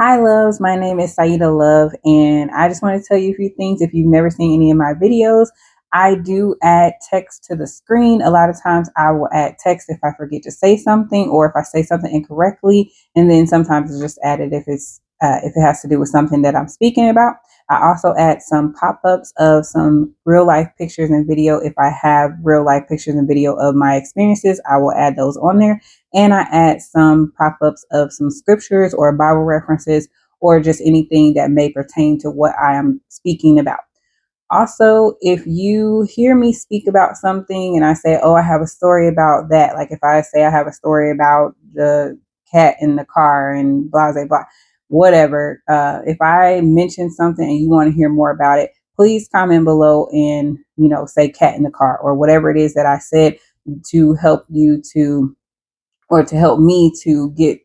Hi, loves. My name is Saida Love, and I just want to tell you a few things. If you've never seen any of my videos, I do add text to the screen. A lot of times I will add text if I forget to say something or if I say something incorrectly, and then sometimes it's just added if it has to do with something that I'm speaking about. I also add some pop-ups of some real life pictures and video. If I have real life pictures and video of my experiences, I will add those on there, and I add some pop ups of some scriptures or Bible references or just anything that may pertain to what I am speaking about. Also, if you hear me speak about something and I say, oh, I have a story about that, like if I say I have a story about the cat in the car and blah, blah, blah, whatever, if I mention something and you want to hear more about it, please comment below and, say cat in the car or whatever it is that I said to help you to or to help me to get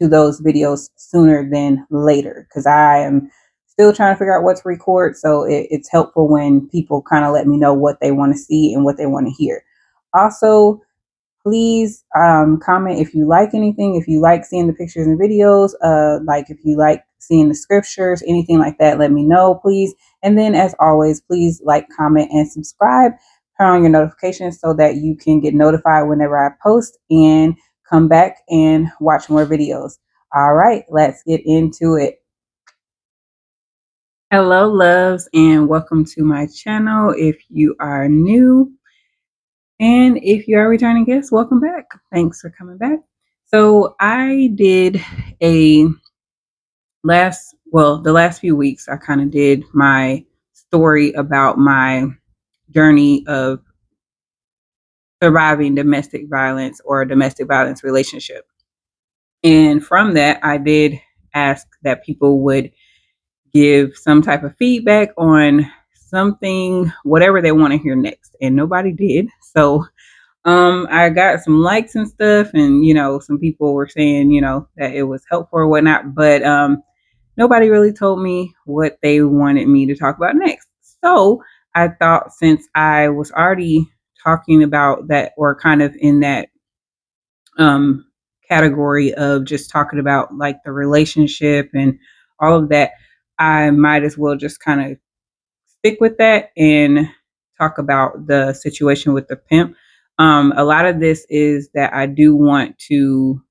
to those videos sooner than later because I am still trying to figure out what to record. So it's helpful when people kind of let me know what they want to see and what they want to hear. Also, please comment if you like anything, if you like seeing the pictures and videos, like if you like seeing the scriptures, anything like that, let me know, please. And then, as always, please like, comment, and subscribe. Turn on your notifications so that you can get notified whenever I post and come back and watch more videos. All right, let's get into it. Hello, loves, and welcome to my channel. If you are new, and if you are a returning guest, welcome back. Thanks for coming back. So I did a the last few weeks, I kind of did my story about my journey of surviving domestic violence or a domestic violence relationship. And from that, I did ask that people would give some type of feedback on something, whatever they want to hear next. And nobody did. So I got some likes and stuff, and some people were saying, that it was helpful or whatnot, but nobody really told me what they wanted me to talk about next. So I thought, since I was already talking about that, or kind of in that um category of just talking about like the relationship and all of that, I might as well just kind of stick with that and talk about the situation with the pimp. A lot of this is that I do want to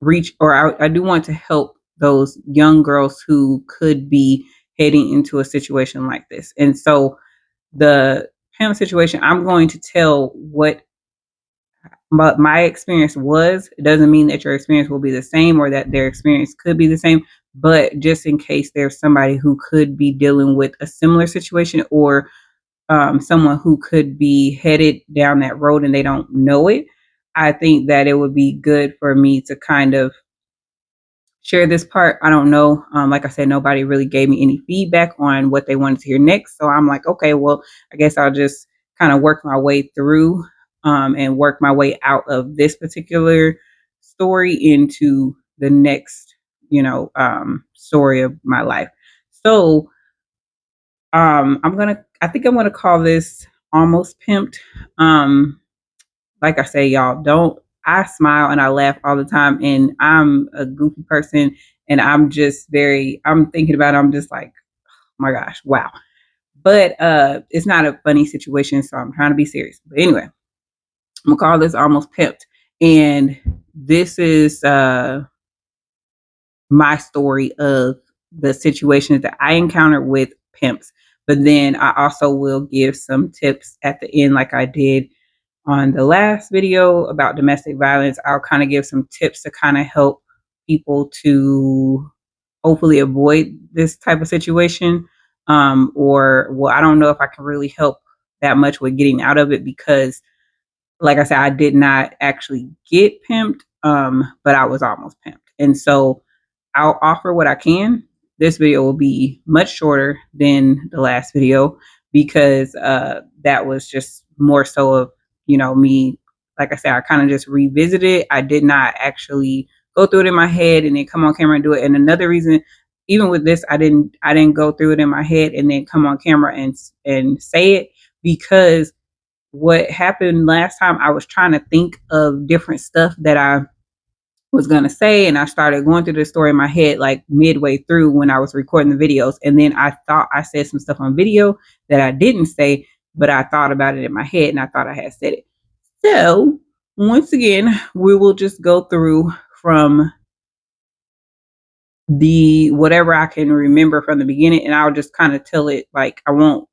reach, or I do want to help those young girls who could be heading into a situation like this. And so the pimp situation, I'm going to tell what my experience was. It doesn't mean that your experience will be the same or that their experience could be the same, but just in case there's somebody who could be dealing with a similar situation, or someone who could be headed down that road and they don't know it, I think that it would be good for me to kind of share this part. I don't know. Like I said, nobody really gave me any feedback on what they wanted to hear next. So I'm like, okay, well, I guess I'll just kind of work my way through and work my way out of this particular story into the next, story of my life. So I think I'm gonna call this Almost Pimped. Um, like I say, y'all, don't I smile and I laugh all the time, and I'm a goofy person, and I'm thinking about it, I'm just like, oh my gosh, wow. But it's not a funny situation, so I'm trying to be serious. But anyway, I'm gonna call this Almost Pimped. And this is my story of the situations that I encountered with pimps. But then I also will give some tips at the end, like I did on the last video about domestic violence. I'll kind of give some tips to kind of help people to hopefully avoid this type of situation. Or, well, I don't know if I can really help that much with getting out of it because, like I said, I did not actually get pimped, but I was almost pimped. And so I'll offer what I can. This video will be much shorter than the last video because that was just more so of, me. Like I said, I kind of just revisited it. I did not actually go through it in my head and then come on camera and do it. And another reason, even with this, I didn't go through it in my head and then come on camera and say it, because what happened last time, I was trying to think of different stuff that I was going to say. And I started going through the story in my head like midway through when I was recording the videos. And then I thought I said some stuff on video that I didn't say, but I thought about it in my head and I thought I had said it. So once again, we will just go through from the whatever I can remember from the beginning, and I'll just kind of tell it like I won't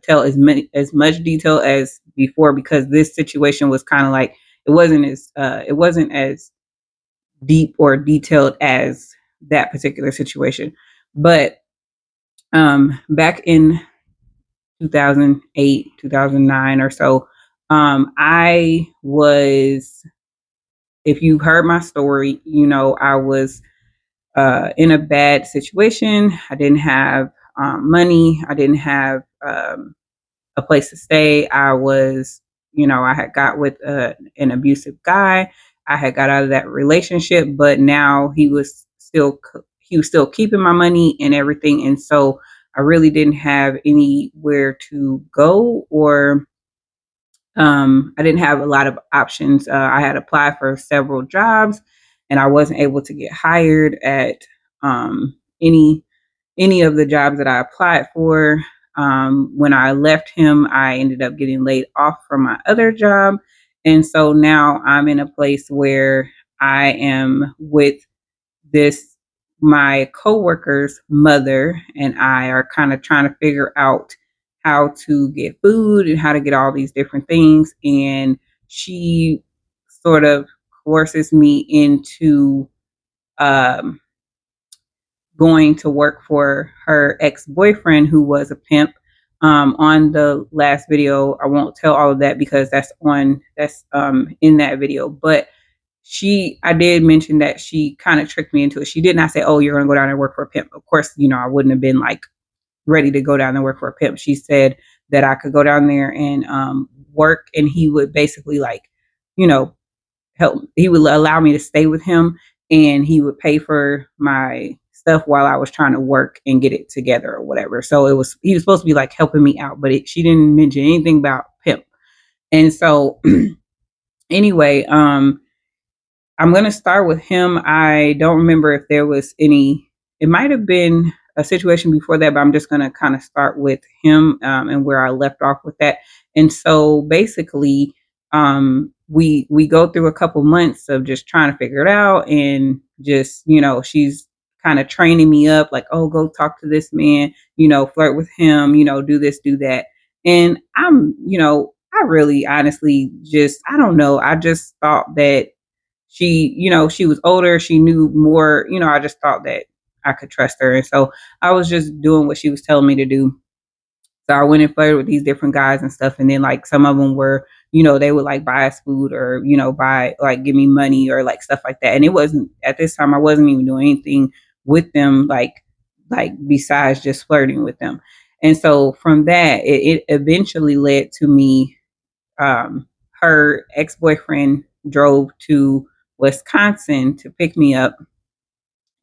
tell as much detail as before, because this situation was kind of like it wasn't as deep or detailed as that particular situation. But back in 2008, 2009 or so, I was, if you heard my story, you know, I was in a bad situation. I didn't have money. I didn't have a place to stay. I was, you know, I had got with an abusive guy. I had got out of that relationship, but now he was still keeping my money and everything, and so I really didn't have anywhere to go, or I didn't have a lot of options. I had applied for several jobs, and I wasn't able to get hired at um, any any of the jobs that I applied for. When I left him, I ended up getting laid off from my other job, and so now I'm in a place where I am with this my coworker's mother and I are kind of trying to figure out how to get food and how to get all these different things. And she sort of coerces me into um, going to work for her ex-boyfriend who was a pimp. On the last video, I won't tell all of that because that's in that video. But I did mention that she kind of tricked me into it. She did not say, "Oh, you're going to go down and work for a pimp." Of course, you know, I wouldn't have been like ready to go down and work for a pimp. She said that I could go down there and work, and he would basically like, you know, help. He would allow me to stay with him, and he would pay for my stuff while I was trying to work and get it together or whatever. So he was supposed to be like helping me out, but she didn't mention anything about pimp. And so anyway, I'm going to start with him. I don't remember if there was it might have been a situation before that, but I'm just going to kind of start with him and where I left off with that. And so basically, we go through a couple months of just trying to figure it out, and just, you know, she's kind of training me up like, oh, go talk to this man, you know, flirt with him, you know, do this, do that. And you know, I really honestly just, I don't know. I just thought that you know, she was older, she knew more, you know, I just thought that I could trust her. And so I was just doing what she was telling me to do. So I went and flirted with these different guys and stuff. And then like some of them were, you know, they would like buy us food or, you know, give me money or like stuff like that. And it wasn't, at this time, I wasn't even doing anything with them, like besides just flirting with them. And so from that, it eventually led to me, her ex-boyfriend drove to Wisconsin to pick me up,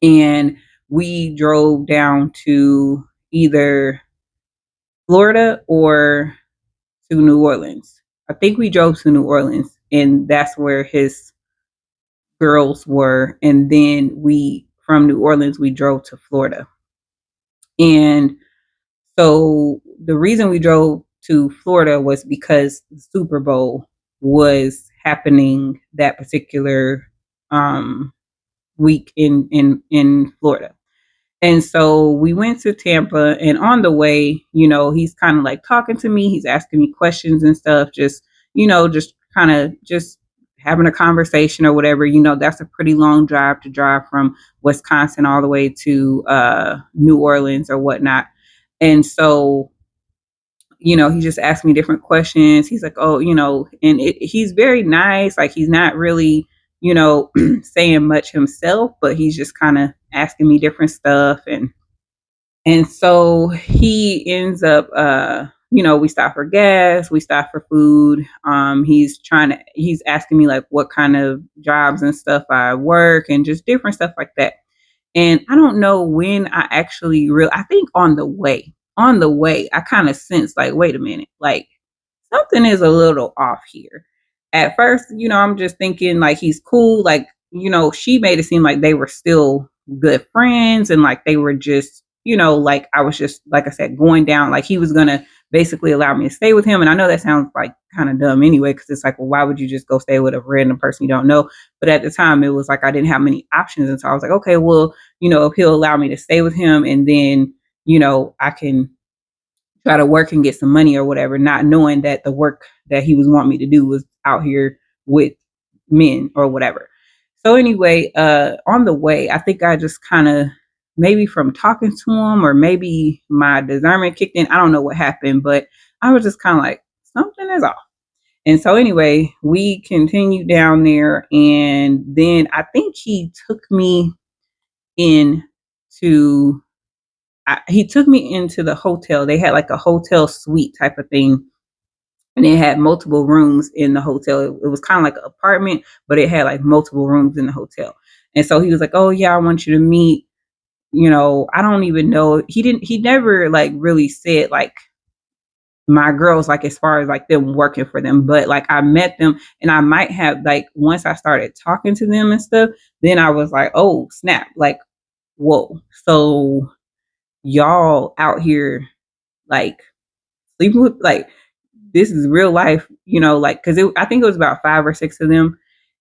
and we drove down to either Florida or to New Orleans. I think we drove to New Orleans, and that's where his girls were. And then from New Orleans, we drove to Florida. And so the reason we drove to Florida was because the Super Bowl was happening that particular um, week in Florida. And so we went to Tampa, and on the way, you know, he's kind of like talking to me. He's asking me questions and stuff, just, you know, just kind of just having a conversation or whatever. You know, that's a pretty long drive to drive from Wisconsin all the way to New Orleans or whatnot. And so, you know, he just asked me different questions. He's like, oh, you know, and he's very nice. Like, he's not really, you know, saying much himself, but he's just kind of asking me different stuff. And so he ends up, you know, we stop for gas, we stop for food. He's asking me like what kind of jobs and stuff I work and just different stuff like that. And I don't know when I actually I think on the way, I kind of sensed like, wait a minute, like something is a little off here. At first, you know, I'm just thinking like he's cool, like, she made it seem like they were still good friends, and like they were just, like I was just, like I said, going down, like he was going to basically allow me to stay with him. And I know that sounds like kind of dumb anyway, because it's like, well, why would you just go stay with a random person you don't know? But at the time, it was like I didn't have many options. And so I was like, okay, well, if he'll allow me to stay with him, and then, I can try to work and get some money or whatever, not knowing that the work that he was wanting me to do was out here with men or whatever. So anyway, on the way, I think I just kind of, maybe from talking to him, or maybe my discernment kicked in. I don't know what happened, but I was just kind of like, something is off. And so anyway, we continued down there, and then I think he took me in to he took me into the hotel. They had like a hotel suite type of thing, and it had multiple rooms in the hotel. It was kind of like an apartment, but it had like multiple rooms in the hotel. And so he was like, "Oh yeah, I want you to meet." I don't even know. He never like really said like my girls, like as far as like them working for them, but like I met them, and I might have, like, once I started talking to them and stuff, then I was like, oh snap, like, whoa. So y'all out here like sleeping with, like, this is real life, like, because I think it was about 5 or 6 of them.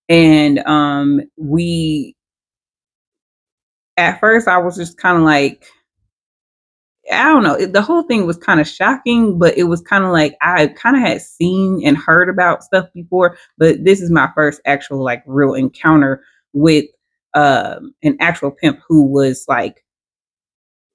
And we, at first I was just kind of like, I don't know, the whole thing was kind of shocking, but it was kind of like I kind of had seen and heard about stuff before, but this is my first actual like real encounter with an actual pimp who was like,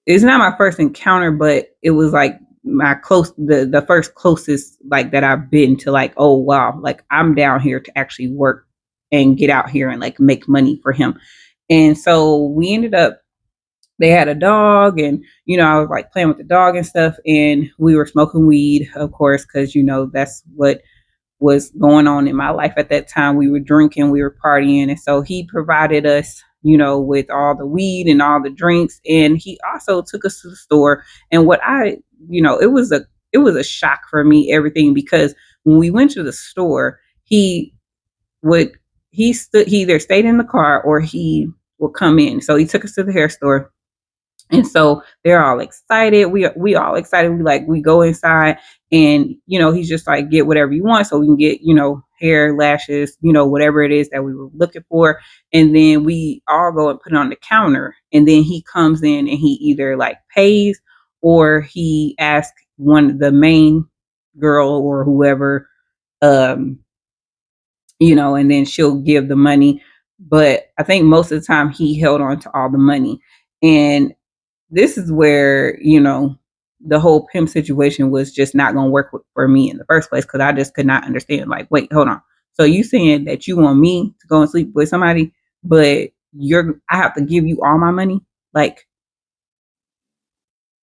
it's not my first encounter, but it was like the first closest like that I've been to, like, oh wow, like I'm down here to actually work and get out here and like make money for him. And so we ended up, they had a dog, and I was like playing with the dog and stuff, and we were smoking weed, of course, because that's what was going on in my life at that time. We were drinking, we were partying, and so he provided us, with all the weed and all the drinks, and he also took us to the store. And what I, it was a shock for me, everything, because when we went to the store, he would he either stayed in the car or he would come in. So he took us to the hair store, and so they're all excited. We all excited. We go inside, and he's just like, get whatever you want, so we can get, hair, lashes, whatever it is that we were looking for. And then we all go and put it on the counter, and then he comes in and he either like pays, or he asks one, the main girl or whoever, um, and then she'll give the money. But I think most of the time he held on to all the money. And this is where, the whole pimp situation was just not going to work for me in the first place, because I just could not understand. Like, wait, hold on. So you saying that you want me to go and sleep with somebody, but I have to give you all my money? Like,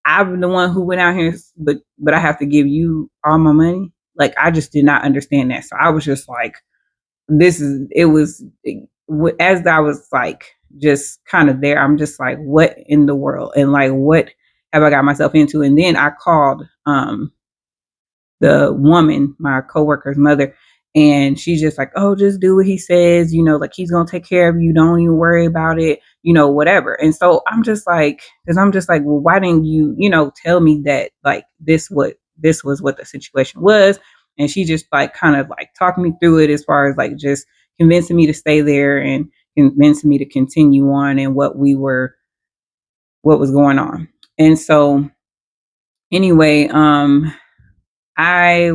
I'm the one who went out here, but I have to give you all my money? Like, I just did not understand that. So I was just like, as I was like just kind of there, I'm just like, what in the world, and like, what have I got myself into? And then I called the woman, my coworker's mother, and she's just like, oh, just do what he says, like he's gonna take care of you, don't even worry about it, whatever. And so I'm just like, because I'm just like, well, why didn't you, tell me that like this was what the situation was? And she just like kind of like talked me through it, as far as like just convincing me to stay there and convincing me to continue on, and what was going on. And so anyway, I,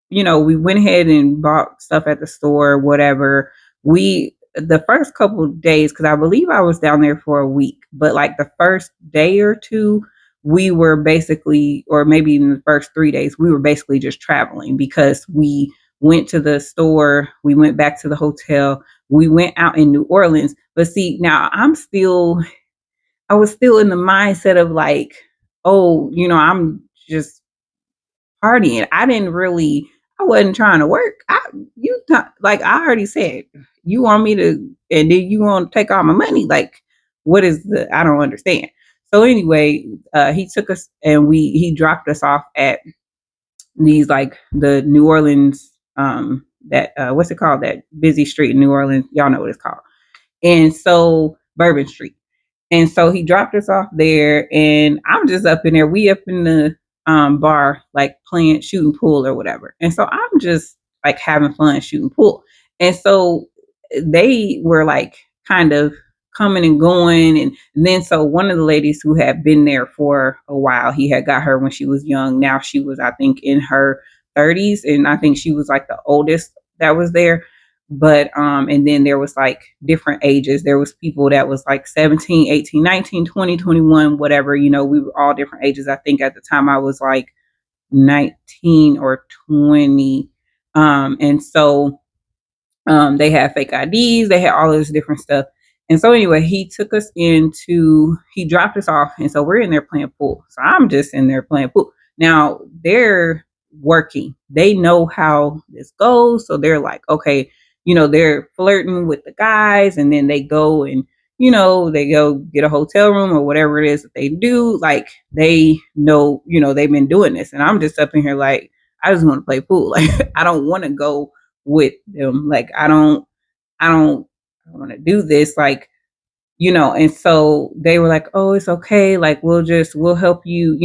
we went ahead and bought stuff at the store, whatever. The first couple of days, because I believe I was down there for a week, but like the first day or two, we were basically, or maybe even the first 3 days, we were basically just traveling, because we went to the store, we went back to the hotel, we went out in New Orleans. But see, now I was still in the mindset of like, oh, I'm just partying. I wasn't trying to work. Like I already said, you want me to, and then you want to take all my money. Like, what is I don't understand. So anyway, he took us, and he dropped us off at these, like, the New Orleans, that what's it called? That busy street in New Orleans. Y'all know what it's called. And so Bourbon Street. And so he dropped us off there, and I'm just up in there. We up in the bar, like playing shooting pool or whatever. And so I'm just like having fun shooting pool. And so they were like kind of coming and going. And then so one of the ladies who had been there for a while, he had got her when she was young. Now she was, I think, in her 30s. And I think she was like the oldest that was there. But and then there was like different ages. There was people that was like 17, 18, 19, 20, 21, whatever. We were all different ages. I think at the time I was like 19 or 20. And so they had fake IDs, they had all this different stuff. And so anyway, he dropped us off. And so we're in there playing pool. So I'm just in there playing pool. Now they're working. They know how this goes. So they're like, okay, they're flirting with the guys, and then they go and, they go get a hotel room or whatever it is that they do. Like they know, they've been doing this. And I'm just up in here like, I just want to play pool. Like I don't want to go with them. Like I don't want to do this. Like, and so they were like, oh, it's okay. Like we'll help you,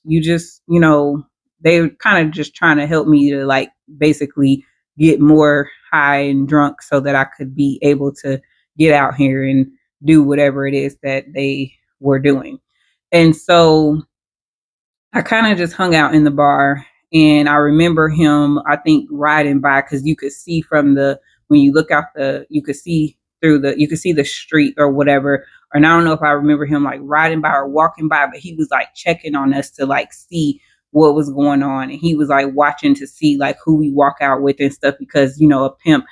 you just, they were kind of just trying to help me to like basically get more high and drunk so that I could be able to get out here and do whatever it is that they were doing. And so I kind of just hung out in the bar, and I remember him, I think, riding by, because you could see when you look out you could see you could see the street or whatever. And I don't know if I remember him like riding by or walking by, but he was like checking on us to like see what was going on. And he was like watching to see like who we walk out with and stuff, because, a pimp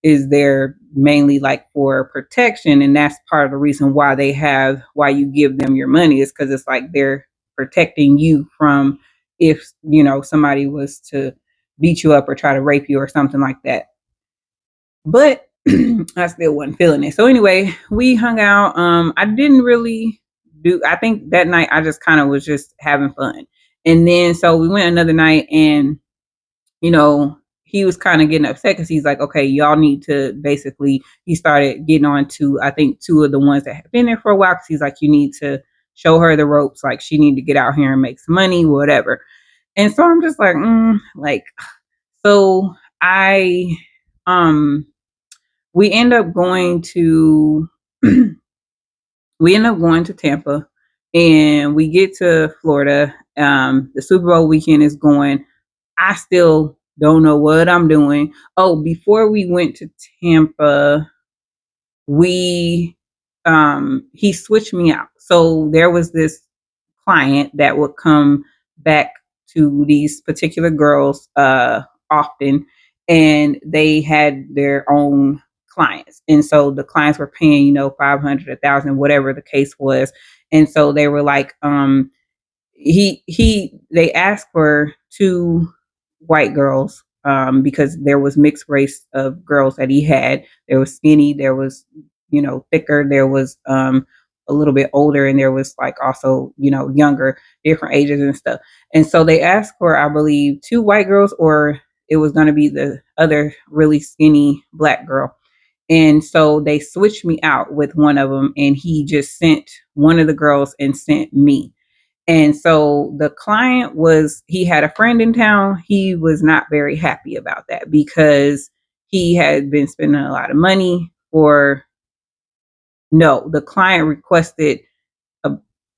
is there mainly like for protection. And that's part of the reason why you give them your money, is because it's like they're protecting you from if somebody was to beat you up or try to rape you or something like that. But I still wasn't feeling it. So anyway, we hung out. I didn't really I think that night I just kind of was just having fun. And then so we went another night, and he was kind of getting upset because he's like, okay, y'all need to basically, he started getting on to, I think, two of the ones that have been there for a while. Cause he's like, you need to show her the ropes. Like she need to get out here and make some money, whatever. And so I'm just like, like, so um, we end up going to, we end up going to Tampa, and we get to Florida. The Super Bowl weekend is going. I still don't know what I'm doing. Oh, before we went to Tampa, we he switched me out. So there was this client that would come back to these particular girls often, and they had their own clients. And so the clients were paying, 500, 1,000, whatever the case was. And so they were like, they asked for two white girls, because there was mixed race of girls that he had. There was skinny, there was thicker, there was a little bit older, and there was like also younger, different ages and stuff. And so they asked for, I believe, two white girls, or it was going to be the other really skinny black girl. And so they switched me out with one of them, and he just sent one of the girls and sent me. And so the client he had a friend in town. He was not very happy about that, because he had been spending a lot of money for, no, the client requested a,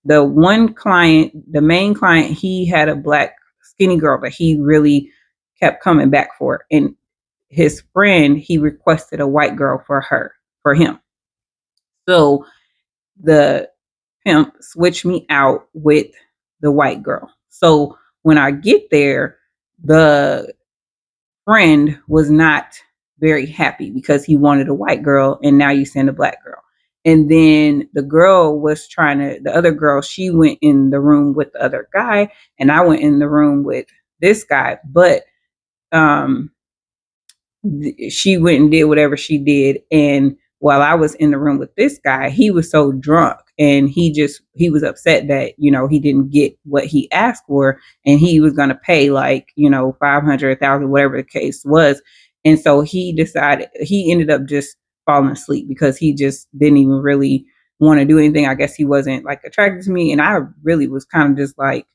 the one client, the main client, he had a black skinny girl, but he really kept coming back for it. And his friend, he requested a white girl for him. So the pimp switched me out with the white girl. So when I get there, the friend was not very happy because he wanted a white girl, and now you send a black girl. And then the other girl, she went in the room with the other guy, and I went in the room with this guy. But um, she went and did whatever she did. And while I was in the room with this guy, he was so drunk, and he was upset that, he didn't get what he asked for, and he was going to pay like, 500, 1,000, whatever the case was. And so he ended up just falling asleep because he just didn't even really want to do anything. I guess he wasn't like attracted to me. And I really was kind of just like,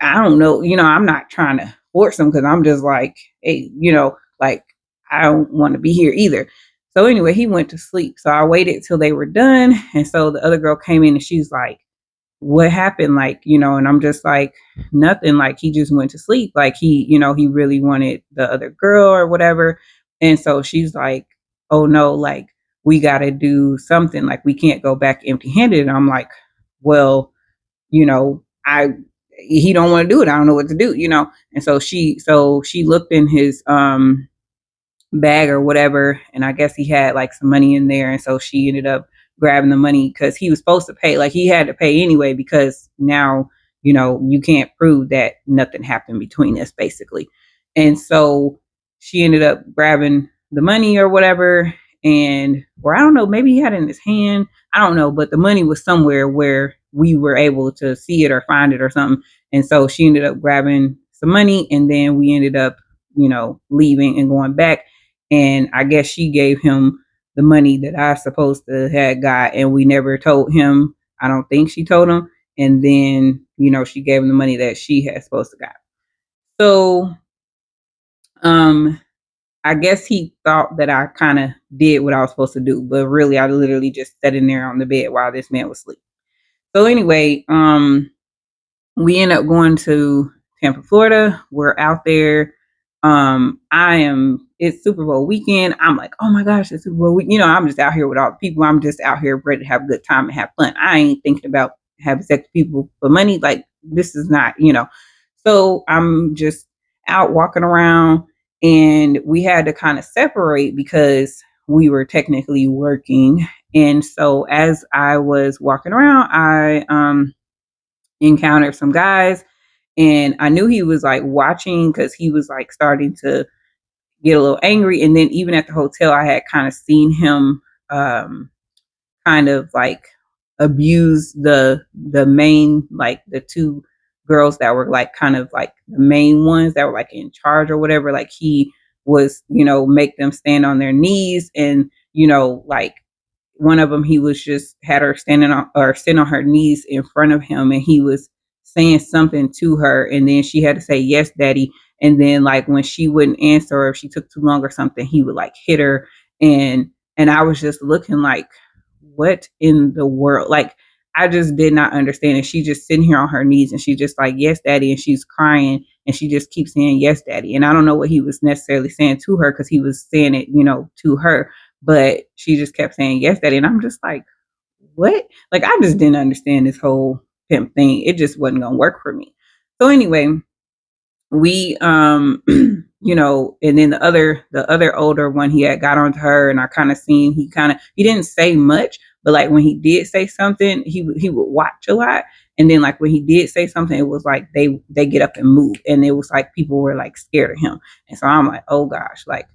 I don't know, I'm not trying to force him because I'm just like, hey, like I don't want to be here either. So anyway, he went to sleep. So I waited till they were done. And so the other girl came in and she's like, what happened? Like, and I'm just like, nothing. Like, he just went to sleep. Like, he really wanted the other girl or whatever. And so she's like, oh no, like, we got to do something. Like, we can't go back empty handed. And I'm like, well, I, he don't want to do it. I don't know what to do. And so she looked in his, bag or whatever, and I guess he had like some money in there, and so she ended up grabbing the money because he was supposed to pay. Like, he had to pay anyway because now you can't prove that nothing happened between us, basically. And so she ended up grabbing the money or whatever, and or I don't know, maybe he had it in his hand, I don't know, but the money was somewhere where we were able to see it or find it or something. And so she ended up grabbing some money, and then we ended up leaving and going back, and I guess she gave him the money that I supposed to had got, and we never told him. I don't think she told him. And then, she gave him the money that she had supposed to got. So, um, I guess he thought that I kind of did what I was supposed to do, but really I literally just sat in there on the bed while this man was asleep. So anyway, we end up going to Tampa, Florida. We're out there. It's Super Bowl weekend. I'm like, oh my gosh, it's Super Bowl week. I'm just out here with all the people. I'm just out here ready to have a good time and have fun. I ain't thinking about having sex with people for money. Like, this is not. So I'm just out walking around, and we had to kind of separate because we were technically working. And so as I was walking around, I encountered some guys, and I knew he was like watching because he was like starting to get a little angry. And then even at the hotel, I had kind of seen him um, kind of like abuse the main, like the two girls that were like kind of like the main ones that were like in charge or whatever. Like, he was, make them stand on their knees, and like one of them, he was just had her standing on or sitting on her knees in front of him, and he was saying something to her, and then she had to say yes daddy. And then like when she wouldn't answer, or if she took too long or something, he would like hit her. And I was just looking like, what in the world? Like, I just did not understand. And she just sitting here on her knees, and she just like, yes daddy, and she's crying, and she just keeps saying yes daddy. And I don't know what he was necessarily saying to her, because he was saying it to her, but she just kept saying yes daddy. And I'm just like, what? Like, I just didn't understand this whole pimp thing. It just wasn't gonna work for me. So anyway, we and then the other older one, he had got onto her, and I kind of seen he didn't say much, but like when he did say something, he would watch a lot. And then like when he did say something, it was like they get up and move, and it was like people were like scared of him. And so I'm like, oh gosh, like,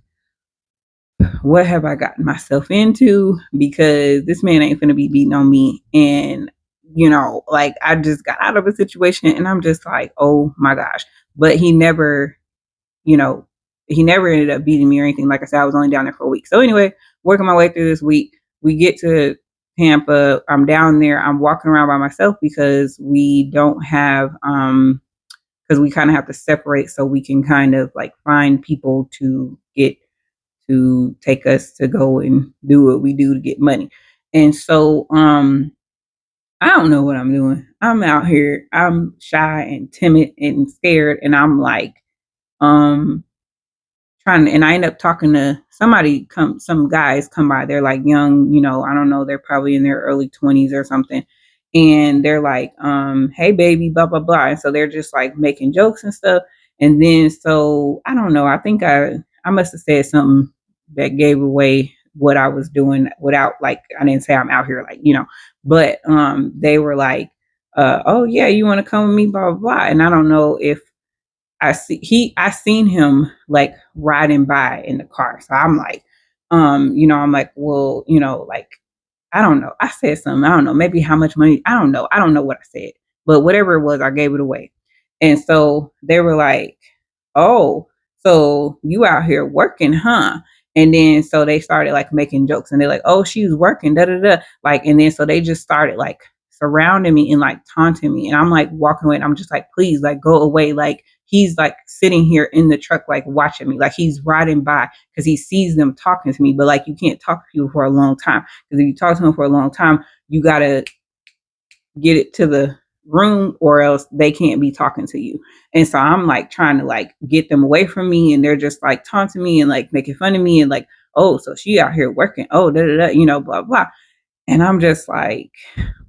what have I gotten myself into? Because this man ain't gonna be beating on me. And, like, I just got out of a situation, and I'm just like, oh my gosh. But you know, he never ended up beating me or anything. Like I said, I was only down there for a week. So anyway, working my way through this week, we get to Tampa. I'm down there. I'm walking around by myself because we don't have, because we kind of have to separate so we can kind of like find people to take us to go and do what we do to get money. And so I don't know what I'm doing. I'm out here. I'm shy and timid and scared, and I'm like um trying to, and I end up talking to somebody, some guys come by. They're like young, I don't know, they're probably in their early 20s or something. And they're like, hey baby, blah blah blah. And so they're just like making jokes and stuff. And then so I don't know, I think I must have said something that gave away what I was doing without, like, I didn't say I'm out here like, but they were like, oh yeah, you want to come with me, blah blah blah. And I don't know if I seen him like riding by in the car. So I'm like, I'm like, well, like, I don't know. I said something. I don't know. Maybe how much money. I don't know. I don't know what I said. But whatever it was, I gave it away. And so they were like, oh, so you out here working, huh? And then so they started like making jokes and they're like, oh, she's working, da da da. Like, and then so they just started like surrounding me and like taunting me. And I'm like walking away and I'm just like, please, like go away. Like he's like sitting here in the truck, like watching me, like he's riding by because he sees them talking to me. But like you can't talk to people for a long time because if you talk to them for a long time, you gotta get it to the room or else they can't be talking to you. And so I'm like trying to like get them away from me and they're just like taunting me and like making fun of me and like, oh, so she out here working. Oh, da da da, blah blah. And I'm just like,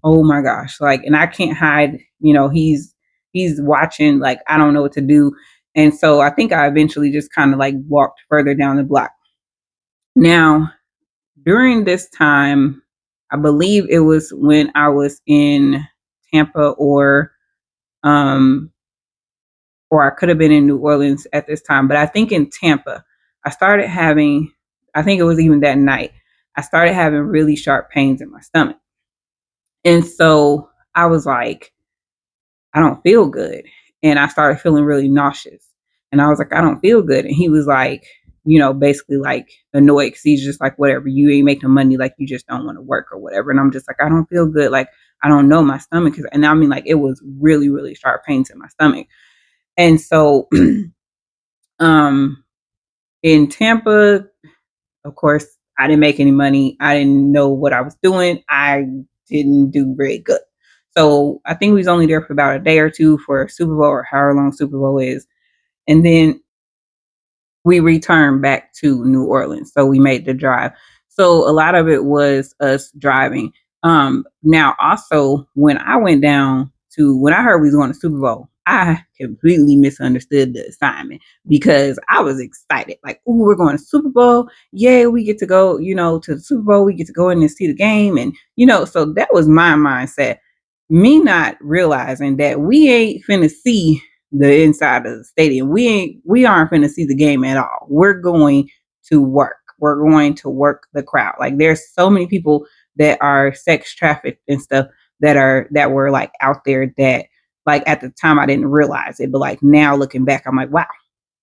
oh my gosh, like, and I can't hide, he's watching, like I don't know what to do. And so I think I eventually just kind of like walked further down the block. Now, during this time, I believe it was when I was in Tampa um or I could have been in New Orleans at this time, but I think in Tampa, I started having I think it was even that night, I started having really sharp pains in my stomach. And so I was like, I don't feel good. And I started feeling really nauseous. And I was like, I don't feel good. And he was like, basically like annoyed because he's just like, whatever, you ain't making money, like you just don't want to work or whatever. And I'm just like, I don't feel good. Like, I don't know my stomach. And I mean, like, it was really, really sharp pains in my stomach. And so, um, in Tampa, of course, I didn't make any money. I didn't know what I was doing. I didn't do very good. So I think we was only there for about a day or two for Super Bowl or however long Super Bowl is. And then we returned back to New Orleans. So we made the drive. So a lot of it was us driving. Now also when I went down to when I heard we was going to Super Bowl, I completely misunderstood the assignment because I was excited. Like, oh, we're going to Super Bowl. Yay, we get to go, to the Super Bowl. We get to go in and see the game. And, so that was my mindset. Me not realizing that we ain't finna see the inside of the stadium. We aren't finna see the game at all. We're going to work. We're going to work the crowd. Like there's so many people that are sex trafficked and stuff that were like out there that like at the time I didn't realize it, but like now looking back, I'm like, wow,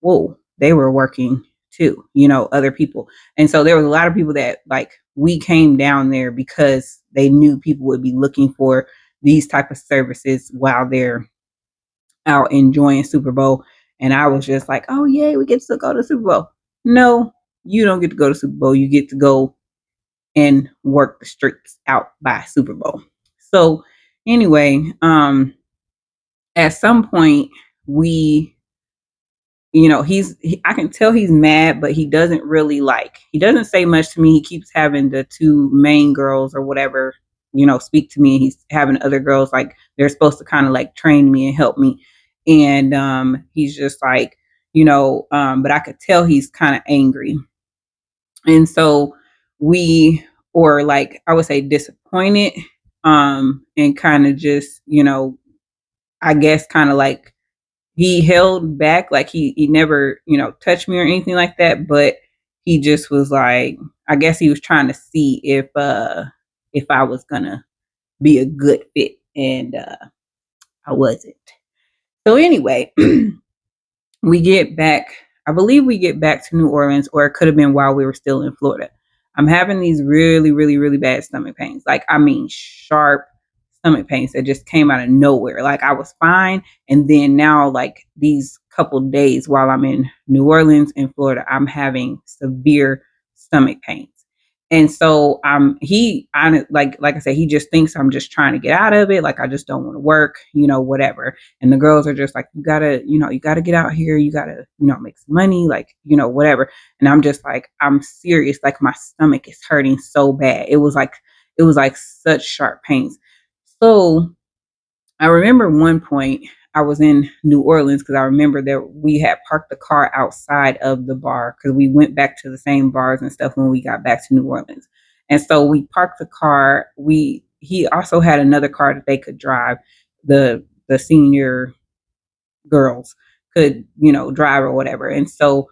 whoa, they were working too, other people. And so there was a lot of people that like we came down there because they knew people would be looking for these type of services while they're out enjoying Super Bowl. And I was just like, oh, yay, we get to go to Super Bowl. No, you don't get to go to Super Bowl. You get to go and work the streets out by Super Bowl. So anyway, at some point we I can tell he's mad, but he doesn't really he doesn't say much to me. He keeps having the two main girls or whatever, speak to me. And he's having other girls like they're supposed to kind of like train me and help me. And he's just like, but I could tell he's kind of angry. And so or like I would say disappointed, and kind of just, I guess kind of like he held back, like he never, touched me or anything like that, but he just was like, I guess he was trying to see if I was gonna be a good fit, and I wasn't. So anyway, we get back, I believe we get back to New Orleans, or it could have been while we were still in Florida. I'm having these really, really, really bad stomach pains. Like, I mean, sharp stomach pains that just came out of nowhere. Like, I was fine. And then now, like, these couple days while I'm in New Orleans and Florida, I'm having severe stomach pains. And so like I said, he just thinks I'm just trying to get out of it. Like I just don't want to work, whatever. And the girls are just like, you gotta get out here. You gotta, make some money, like, whatever. And I'm just like, I'm serious. Like my stomach is hurting so bad. It was like such sharp pains. So I remember one point I was in New Orleans because I remember that we had parked the car outside of the bar because we went back to the same bars and stuff when we got back to New Orleans. And so we parked the car. He also had another car that they could drive. The senior girls could, drive or whatever. And so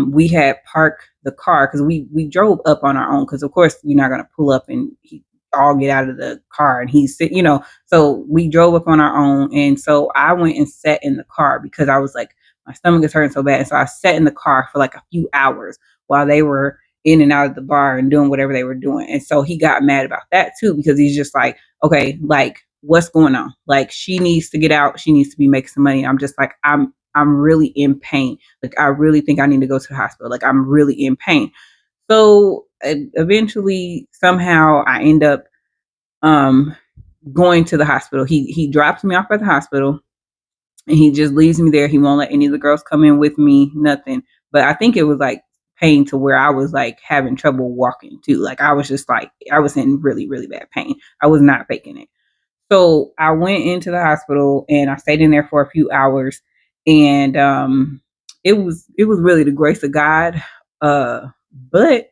we had parked the car because we drove up on our own because of course you're not gonna pull up and all get out of the car and he's sit, so we drove up on our own. And so I went and sat in the car because I was like, my stomach is hurting so bad. And so I sat in the car for like a few hours while they were, in and out of the bar and doing whatever they were doing. And so he got mad about that too, because he's just like, okay, like what's going on? Like she needs to get out. She needs to be making some money. I'm just like, I'm really in pain. Like I really think I need to go to the hospital. Like I'm really in pain. So eventually, somehow, I end up um, going to the hospital. He drops me off at the hospital, and he just leaves me there. He won't let any of the girls come in with me. Nothing. But I think it was like pain to where I was like having trouble walking too. Like I was just like I was in really really bad pain. I was not faking it. So I went into the hospital and I stayed in there for a few hours, and it was really the grace of God. But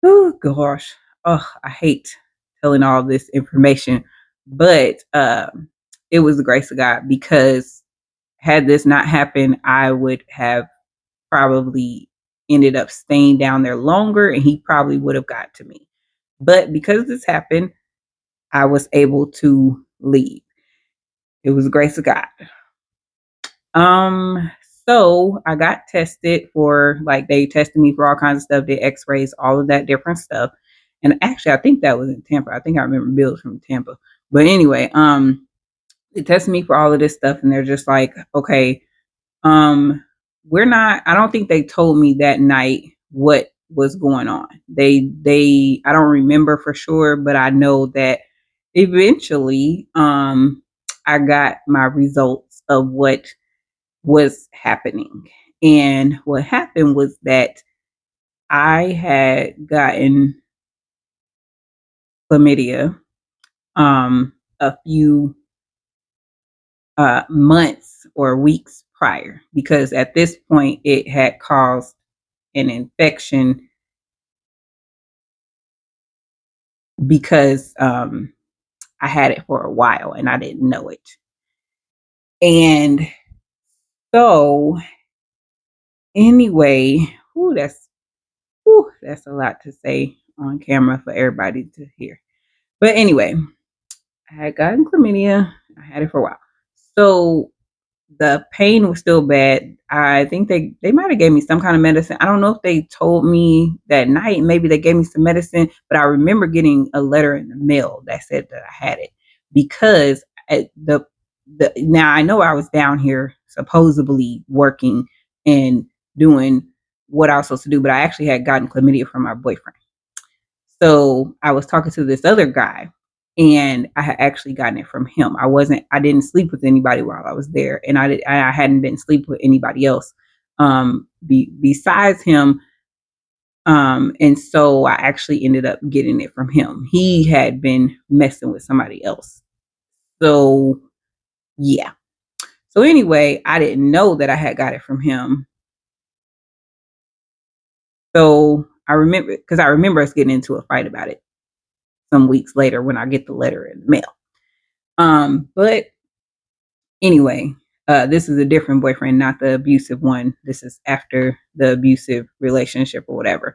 oh gosh. Oh, I hate telling all this information, but it was the grace of God, because had this not happened, I would have probably ended up staying down there longer, and he probably would have got to me. But because this happened, I was able to leave. It was the grace of God. Um, so I got tested for, like, they tested me for all kinds of stuff, did x-rays, all of that different stuff. And actually I think that was in Tampa. I think I remember bills from Tampa. But anyway, they tested me for all of this stuff, and they're just like, okay, we're not, I don't think they told me that night what was going on. They I don't remember for sure, but I know that eventually I got my results of what was happening. And what happened was that I had gotten chlamydia a few months or weeks prior, because at this point it had caused an infection, because I had it for a while and I didn't know it. And so anyway, that's a lot to say on camera for everybody to hear. But anyway, I had gotten chlamydia. I had it for a while. So the pain was still bad. I think they might have gave me some kind of medicine. I don't know if they told me that night. Maybe they gave me some medicine, but I remember getting a letter in the mail that said that I had it, because at the now I know I was down here supposedly working and doing what I was supposed to do, but I actually had gotten chlamydia from my boyfriend. So I was talking to this other guy, and I had actually gotten it from him. I didn't sleep with anybody while I was there, and I hadn't been sleep with anybody else besides him. And so I actually ended up getting it from him. He had been messing with somebody else. So yeah. So anyway, I didn't know that I had got it from him. So I remember us getting into a fight about it some weeks later when I get the letter in the mail. But anyway, this is a different boyfriend, not the abusive one. This is after the abusive relationship or whatever.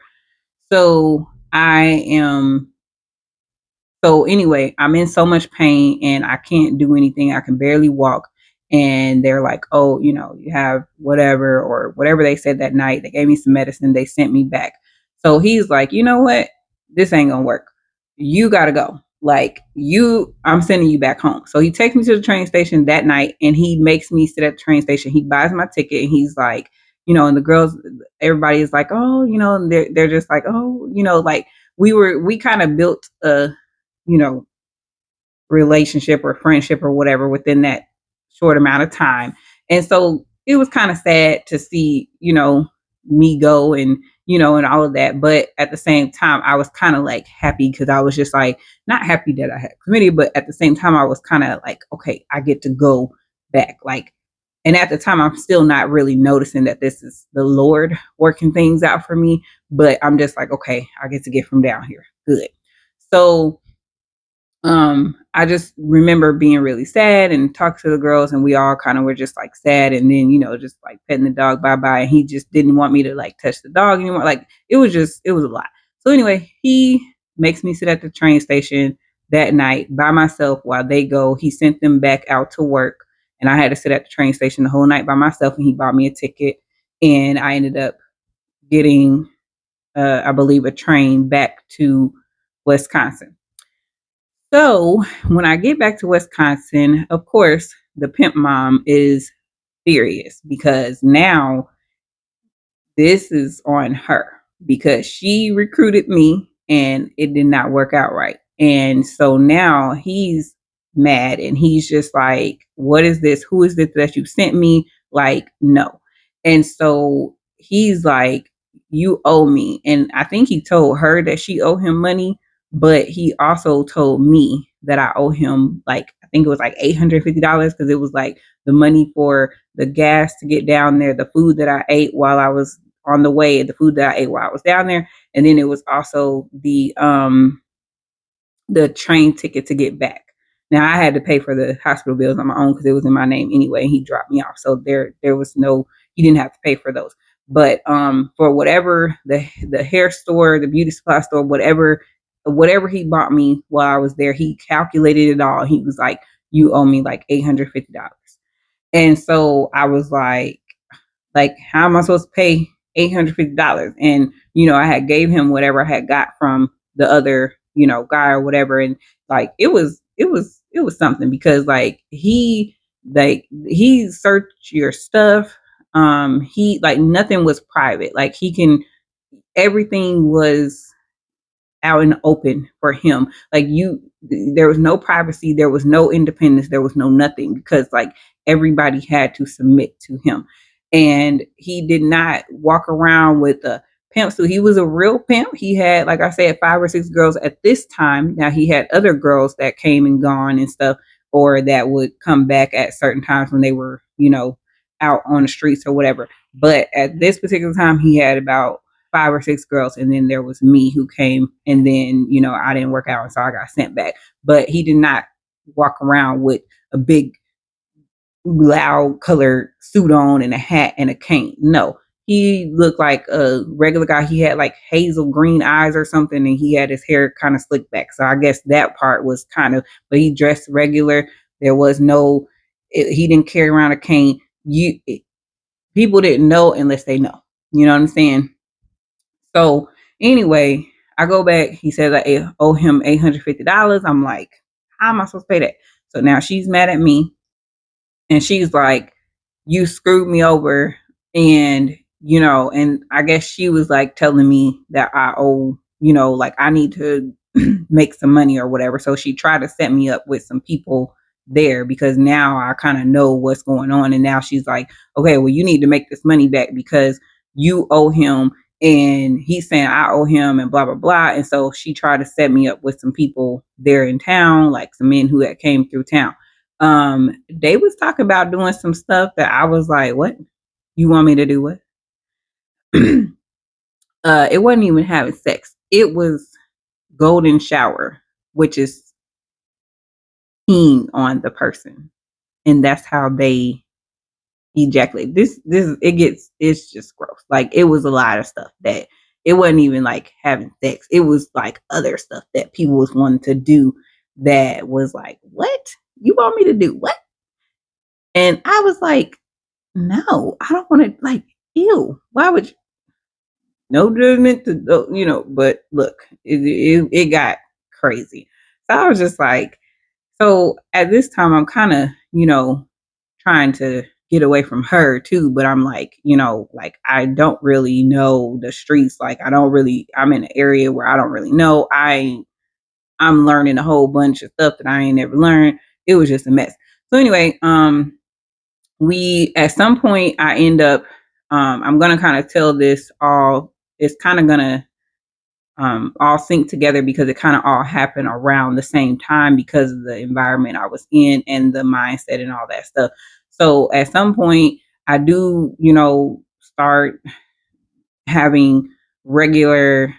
So I am So anyway, I'm in so much pain and I can't do anything. I can barely walk. And they're like, oh, you have whatever, or whatever they said that night. They gave me some medicine. They sent me back. So he's like, you know what? This ain't gonna work. You gotta go. I'm sending you back home. So he takes me to the train station that night, and he makes me sit at the train station. He buys my ticket, and he's like, and the girls, everybody is like, oh, and they're just like, oh, like we kind of built a you know, relationship or friendship or whatever within that short amount of time. And so it was kind of sad to see, me go, and all of that. But at the same time, I was kind of like happy, because I was just like, not happy that I had chlamydia, but at the same time, I was kind of like, okay, I get to go back. And at the time, I'm still not really noticing that this is the Lord working things out for me. But I'm just like, okay, I get to get from down here. Good. So I just remember being really sad and talked to the girls, and we all kind of were just like sad, and then just like petting the dog bye bye, and he just didn't want me to like touch the dog anymore. Like it was a lot. So anyway, he makes me sit at the train station that night by myself while they go. He sent them back out to work, and I had to sit at the train station the whole night by myself, and he bought me a ticket, and I ended up getting I believe, a train back to Wisconsin. So when I get back to Wisconsin, of course, the pimp mom is furious because now this is on her because she recruited me and it did not work out right. And so now he's mad and he's just like, what is this? Who is this that you sent me? Like, no. And so he's like, you owe me. And I think he told her that she owed him money, but he also told me that I owe him, like, I think it was like $850 because it was like the money for the gas to get down there, the food that I ate while I was on the way, the food that I ate while I was down there, and then it was also the train ticket to get back. Now I had to pay for the hospital bills on my own because it was in my name anyway, and he dropped me off, so there was no, he didn't have to pay for those. But for whatever the hair store, the beauty supply store, whatever he bought me while I was there, he calculated it all. He was like, "You owe me like $850," and so I was like, how am I supposed to pay $850? And, I had gave him whatever I had got from the other, guy or whatever. And like, it was something because he searched your stuff. He, like, nothing was private. Like, everything was out in the open for him. Like, there was no privacy, there was no independence, there was no nothing because, like, everybody had to submit to him. And he did not walk around with a pimp. So he was a real pimp. He had, like I said, 5 or 6 girls at this time. Now he had other girls that came and gone and stuff, or that would come back at certain times when they were, out on the streets or whatever. But at this particular time, he had about 5 or 6 girls, and then there was me who came, and then I didn't work out, and so I got sent back. But he did not walk around with a big loud colored suit on and a hat and a cane. No, he looked like a regular guy. He had like hazel green eyes or something, and he had his hair kind of slicked back. So I guess that part was kind of, but he dressed regular. There was no, he didn't carry around a cane. People didn't know unless they know. You know what I'm saying? So anyway, I go back. He says I owe him $850. I'm like, how am I supposed to pay that? So now she's mad at me, and she's like, you screwed me over. And and I guess she was like telling me that I owe, like, I need to make some money or whatever. So she tried to set me up with some people there because now I kind of know what's going on. And now she's like, okay, well, you need to make this money back because you owe him, and he's saying I owe him, and blah blah blah. And so she tried to set me up with some people there in town, like some men who had came through town. They was talking about doing some stuff that I was like, what? You want me to do what? It wasn't even having sex. It was golden shower, which is peeing on the person. And that's how they ejaculate. It's just gross. Like, it was a lot of stuff that it wasn't even like having sex. It was like other stuff that people was wanting to do that was like, what? You want me to do what? And I was like, no, I don't want to, like, ew. Why would you? No judgment to, but look, it got crazy. So I was just like, so at this time, I'm kind of, trying to get away from her too. But I'm like, like, I don't really know the streets. Like, I'm in an area where I don't really know. I'm learning a whole bunch of stuff that I ain't never learned. It was just a mess. So anyway, we at some point I end up, I'm gonna kind of tell this all, it's kind of gonna all sync together because it kind of all happened around the same time because of the environment I was in and the mindset and all that stuff. So at some point I do, start having regular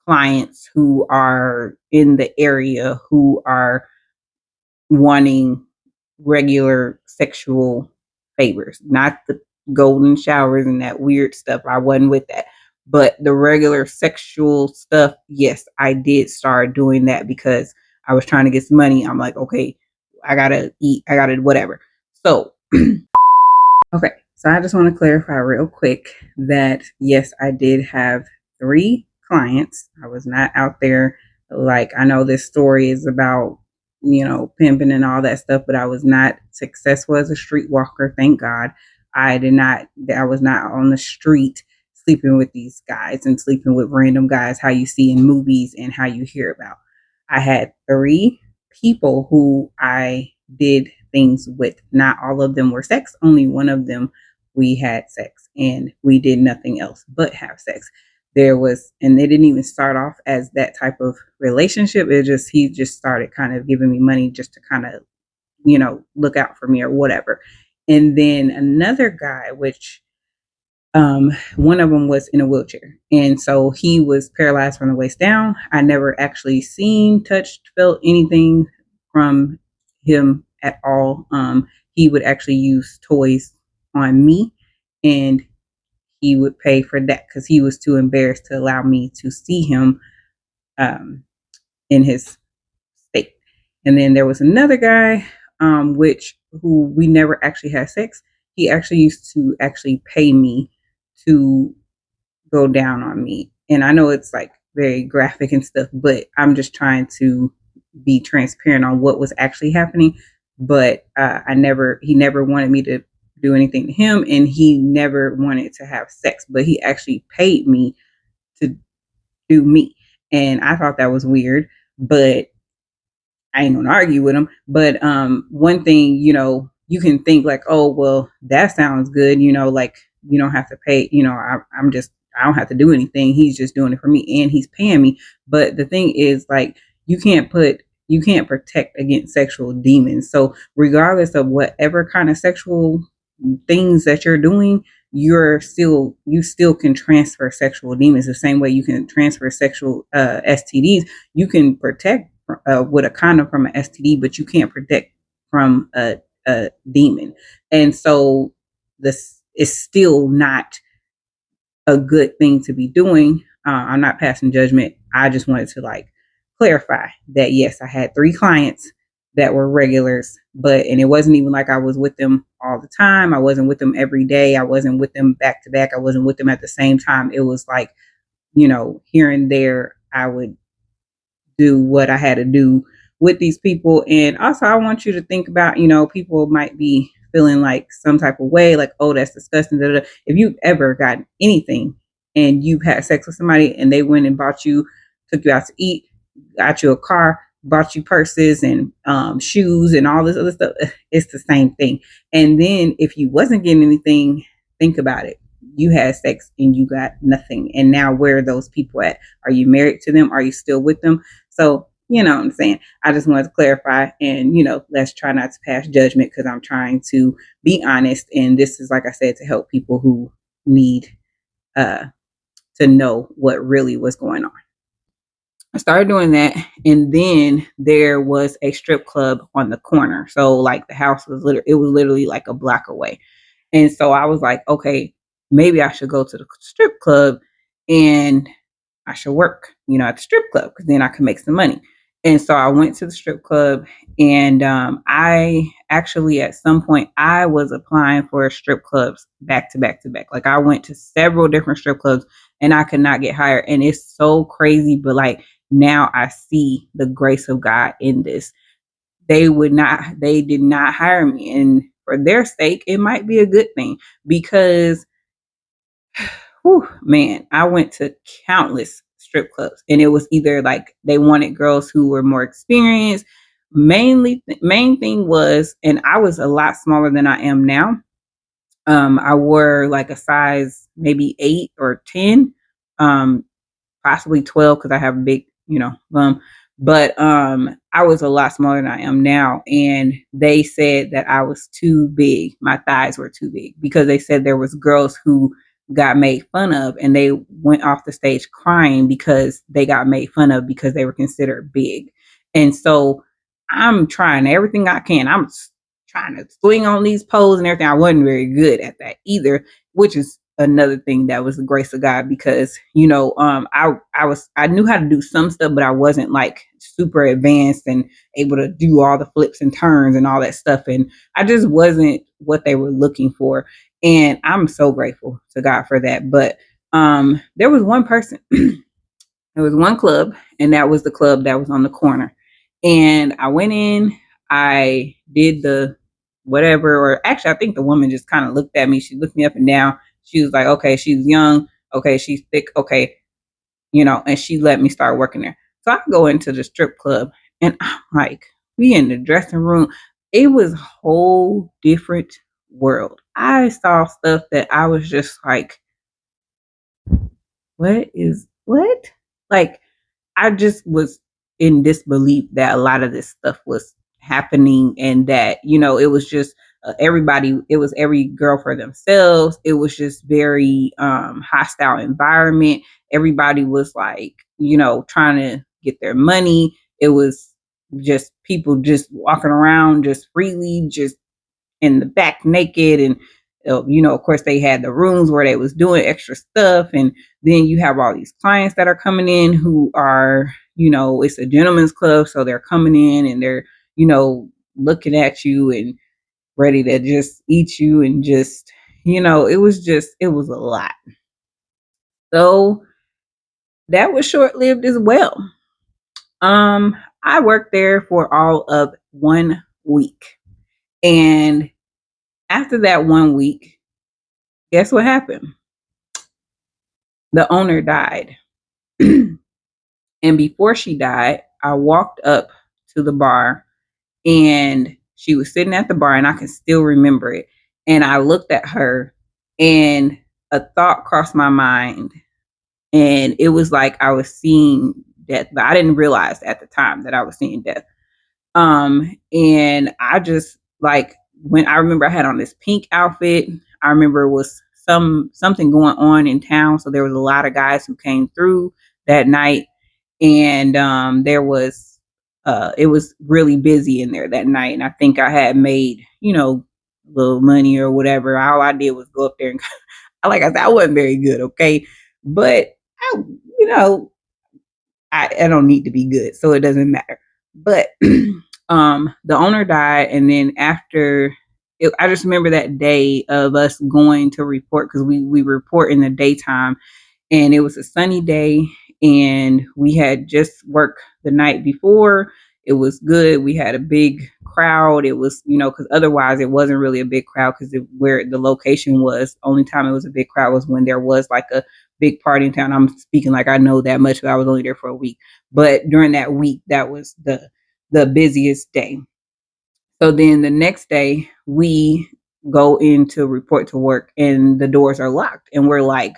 clients who are in the area who are wanting regular sexual favors, not the golden showers and that weird stuff. I wasn't with that. But the regular sexual stuff, yes, I did start doing that because I was trying to get some money. I'm like, okay, I gotta eat, I gotta whatever. So, okay, so I just want to clarify real quick that yes, I did have 3 clients. I was not out there like, I know this story is about, pimping and all that stuff, but I was not successful as a streetwalker, thank God. I was not on the street sleeping with these guys and sleeping with random guys, how you see in movies and how you hear about. I had 3 people who I did things with. Not all of them were sex, only one of them we had sex, and we did nothing else but have sex. And they didn't even start off as that type of relationship. He just started kind of giving me money just to kind of, look out for me or whatever. And then another guy, which one of them was in a wheelchair. And so he was paralyzed from the waist down. I never actually seen, touched, felt anything from him at all. He would actually use toys on me, and he would pay for that because he was too embarrassed to allow me to see him um, in his state. And then there was another guy, who we never actually had sex. He actually used to actually pay me to go down on me. And I know it's like very graphic and stuff, but I'm just trying to be transparent on what was actually happening. But he never wanted me to do anything to him, and he never wanted to have sex, but he actually paid me to do me. And I thought that was weird, but I ain't gonna argue with him. But one thing, you can think like, oh well, that sounds good, like you don't have to pay, I don't have to do anything. He's just doing it for me and he's paying me. But the thing is, like, you can't protect against sexual demons. So regardless of whatever kind of sexual things that you're doing, you still can transfer sexual demons the same way you can transfer sexual STDs. You can protect with a condom from an STD, but you can't protect from a demon. And so this is still not a good thing to be doing. I'm not passing judgment. I just wanted to like clarify that yes, I had 3 clients that were regulars, and it wasn't even like I was with them all the time. I wasn't with them every day. I wasn't with them back to back. I wasn't with them at the same time. It was like, here and there I would do what I had to do with these people. And also, I want you to think about, people might be feeling like some type of way, like, oh, that's disgusting. Da, da, da. If you've ever gotten anything and you've had sex with somebody and they went and took you out to eat, got you a car, bought you purses and shoes and all this other stuff, it's the same thing. And then if you wasn't getting anything, think about it. You had sex and you got nothing. And now where are those people at? Are you married to them? Are you still with them? So, you know what I'm saying? I just wanted to clarify and, let's try not to pass judgment because I'm trying to be honest. And this is, like I said, to help people who need to know what really was going on. I started doing that. And then there was a strip club on the corner. So like the house it was literally like a block away. And so I was like, okay, maybe I should go to the strip club and I should work, at the strip club because then I can make some money. And so I went to the strip club, and I actually, at some point, I was applying for strip clubs back to back to back. Like I went to several different strip clubs and I could not get hired. And it's so crazy, but like now I see the grace of God in this. They did not hire me. And for their sake, it might be a good thing because whew, man, I went to countless strip clubs, and it was either like they wanted girls who were more experienced. Main thing was, and I was a lot smaller than I am now. I wore like a size maybe 8 or 10, possibly 12 because I have a big, bum. But I was a lot smaller than I am now, and they said that I was too big. My thighs were too big because they said there was girls who got made fun of, and they went off the stage crying because they got made fun of because they were considered big. And so I'm trying everything I can. I'm trying to swing on these poles and everything. I wasn't very good at that either, which is another thing that was the grace of God because, I knew how to do some stuff, but I wasn't like super advanced and able to do all the flips and turns and all that stuff. And I just wasn't what they were looking for. And I'm so grateful to God for that. But There was one person, there was one club, and that was the club that was on the corner. And I went in, I did the whatever, or actually, I think the woman just kind of looked at me. She looked me up and down. She was like, okay, she's young. Okay, she's thick. Okay, and she let me start working there. So I go into the strip club, and I'm like, we in the dressing room. It was a whole different world. I saw stuff that I was just like, what? Like, I just was in disbelief that a lot of this stuff was happening, and that, it was just everybody, it was every girl for themselves. It was just very hostile environment. Everybody was like, trying to get their money. It was just people just walking around just freely, just in the back naked. And of course they had the rooms where they was doing extra stuff. And then you have all these clients that are coming in who are, it's a gentleman's club, so they're coming in and they're, looking at you and ready to just eat you. And just, it was a lot. So that was short lived as well. I worked there for all of 1 week, and after that 1 week, guess what happened? The owner died. And before she died, I walked up to the bar, and she was sitting at the bar, and I can still remember it. And I looked at her, and a thought crossed my mind, and it was like I was seeing death, but I didn't realize at the time that I was seeing death. And I just, like, when I remember I had on this pink outfit. I remember it was something going on in town, so there was a lot of guys who came through that night. And there was it was really busy in there that night, and I think I had made, little money or whatever. All I did was go up there and like I said, I wasn't very good, okay, but I, you know I don't need to be good, so it doesn't matter. But the owner died, and then after I just remember that day of us going to report, because we report in the daytime, and it was a sunny day, and we had just worked the night before. It was good. We had a big crowd. It was, because otherwise it wasn't really a big crowd, because where the location was, only time it was a big crowd was when there was like a big party in town. I'm speaking like I know that much, but I was only there for a week. But during that week, that was the busiest day. So then the next day we go in to report to work, and the doors are locked, and we're like,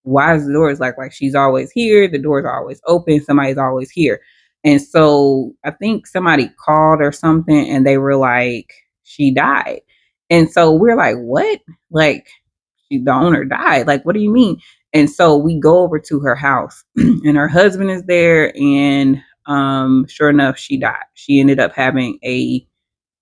why is the doors locked? Like, she's always here. The doors are always open. Somebody's always here. And so I think somebody called or something, and they were like, she died. And so we're like, what? Like, the owner died. Like, what do you mean? And so we go over to her house, and her husband is there. And sure enough, she died. She ended up having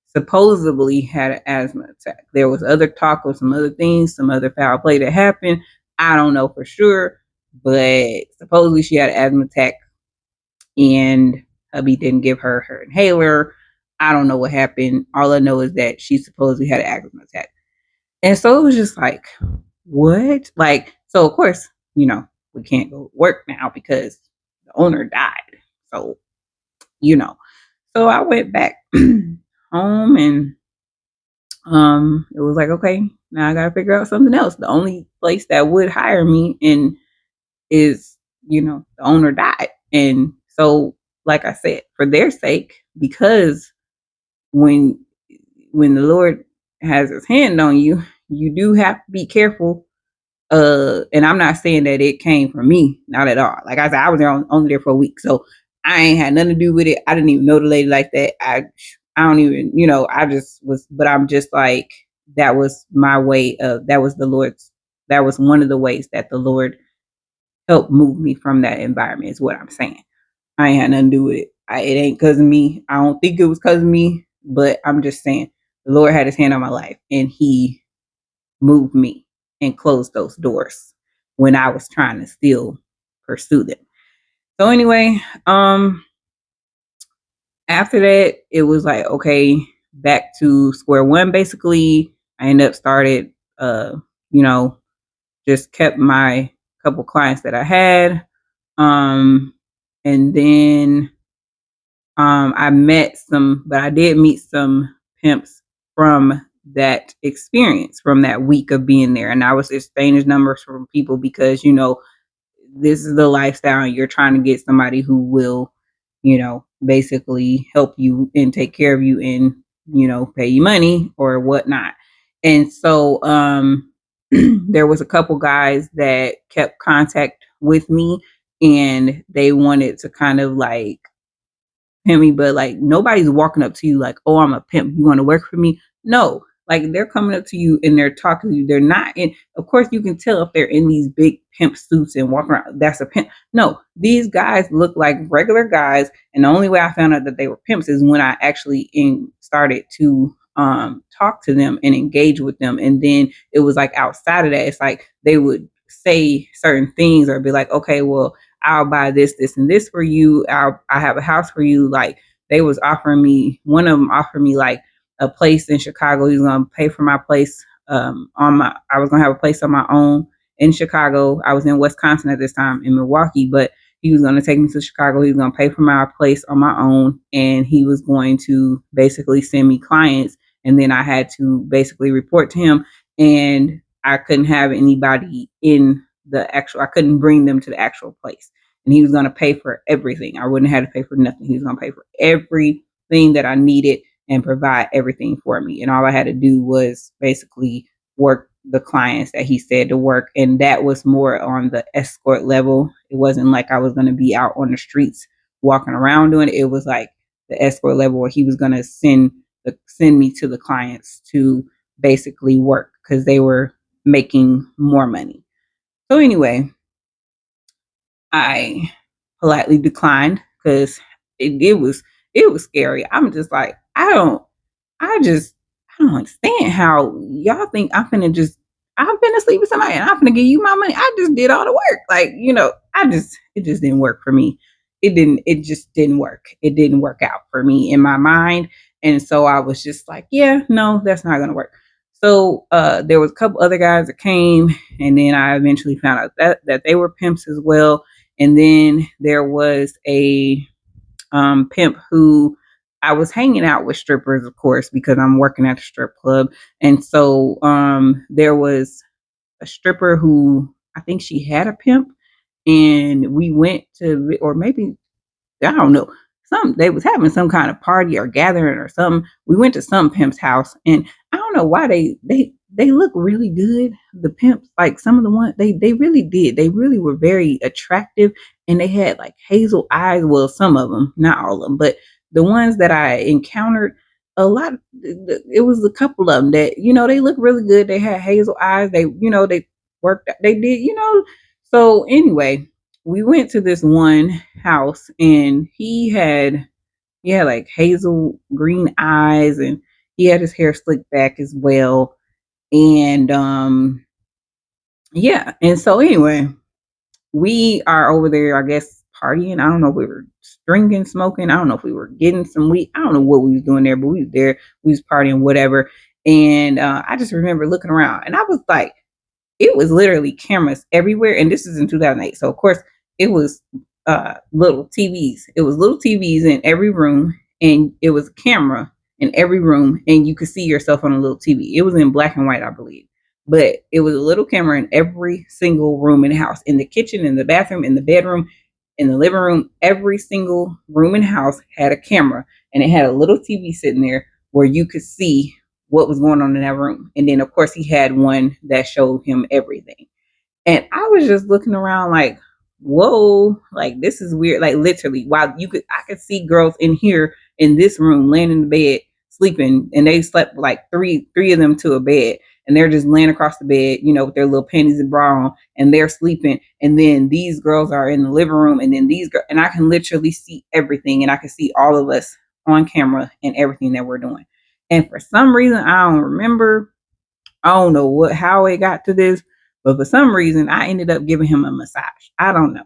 supposedly had an asthma attack. There was other talk of some other things, some other foul play that happened. I don't know for sure, but supposedly she had an asthma attack, and hubby didn't give her inhaler. I don't know what happened. All I know is that she supposedly had an asthma attack. And so it was just like, what? Like, so of course, we can't go to work now because the owner died. So, so I went back home, and it was like, okay, now I gotta figure out something else. The only place that would hire me and is, the owner died. And so, like I said, for their sake, because when the Lord has his hand on you, you do have to be careful. And I'm not saying that it came from me, not at all. Like I said, I was only there for a week, so I ain't had nothing to do with it. I didn't even know the lady like that. I don't even, I just was, but I'm just like, that was my way of, that was the Lord's, that was one of the ways that the Lord helped move me from that environment, is what I'm saying. I ain't had nothing to do with it. It ain't because of me. I don't think it was because of me, but I'm just saying the Lord had his hand on my life, and he moved me and closed those doors when I was trying to still pursue them. So anyway, after that, it was like, okay, back to square one. Basically, I ended up started, you know, just kept my couple clients that I had. And then I met some, but I did meet some pimps from that experience, from that week of being there. And I was exchanging numbers from people because, this is the lifestyle and you're trying to get somebody who will, basically help you and take care of you and, pay you money or whatnot. And so there was a couple guys that kept contact with me and they wanted to kind of like pimp me, but like nobody's walking up to you like, oh, I'm a pimp. You want to work for me? No. Like they're coming up to you and they're talking to you. They're not in, of course, you can tell if they're in these big pimp suits and walking around. That's a pimp. No, these guys look like regular guys. And the only way I found out that they were pimps is when I actually started to talk to them and engage with them. And then it was like outside of that, it's like they would say certain things or be like, okay, well, I'll buy this, this, and this for you. I have a house for you. Like they was offering me, one of them offered me like a place in Chicago. He was gonna pay for my place. I was gonna have a place on my own in Chicago. I was in Wisconsin at this time in Milwaukee, but he was gonna take me to Chicago. He was gonna pay for my place on my own, and he was going to basically send me clients, and then I had to basically report to him, and I couldn't have anybody in I couldn't bring them to the actual place. And he was going to pay for everything. I wouldn't have to pay for nothing. He was going to pay for everything that I needed and provide everything for me. And all I had to do was basically work the clients that he said to work. And that was more on the escort level. It wasn't like I was going to be out on the streets walking around doing it. It was like the escort level where he was going to send me to the clients to basically work because they were making more money. So anyway, I politely declined because it was scary. I'm just like, I don't understand how y'all think I'm finna sleep with somebody and I'm finna give you my money. I just did all the work. Like, it just didn't work for me. It just didn't work. It didn't work out for me in my mind. And so I was just like, yeah, no, that's not gonna work. So there was a couple other guys that came, and then I eventually found out that they were pimps as well. And then there was a pimp who I was hanging out with strippers, of course, because I'm working at a strip club. And so there was a stripper who I think she had a pimp, and we went to, or maybe I don't know. They was having some kind of party or gathering or something. We went to some pimp's house, and I don't know why they look really good. The pimps, like some of the ones, they really did. They really were very attractive, and they had like hazel eyes. Well, some of them, not all of them, but the ones that I encountered, a lot. It was a couple of them that they look really good. They had hazel eyes. They worked. They did. So anyway, we went to this one house and he had like hazel green eyes and he had his hair slicked back as well. And yeah, and so anyway, we are over there, I guess, partying. I don't know if we were drinking, smoking. I don't know if we were getting some weed. I don't know what we was doing there, but we was there. We was partying, whatever. And I just remember looking around and I was like, it was literally cameras everywhere. And this is in 2008. So, of course, it was little TVs. It was little TVs in every room. And it was a camera in every room. And you could see yourself on a little TV. It was in black and white, I believe. But it was a little camera in every single room in the house, in the kitchen, in the bathroom, in the bedroom, in the living room. Every single room in the house had a camera. And it had a little TV sitting there where you could see what was going on in that room. And then, of course, he had one that showed him everything. And I was just looking around like, whoa, like this is weird. Like literally, while I could see girls in here in this room laying in the bed sleeping, and they slept like three of them to a bed, and they're just laying across the bed, with their little panties and bra on, and they're sleeping. And then these girls are in the living room, and then these girls, and I can literally see everything, and I can see all of us on camera and everything that we're doing. And for some reason, I don't remember. I don't know how it got to this, but for some reason, I ended up giving him a massage. I don't know.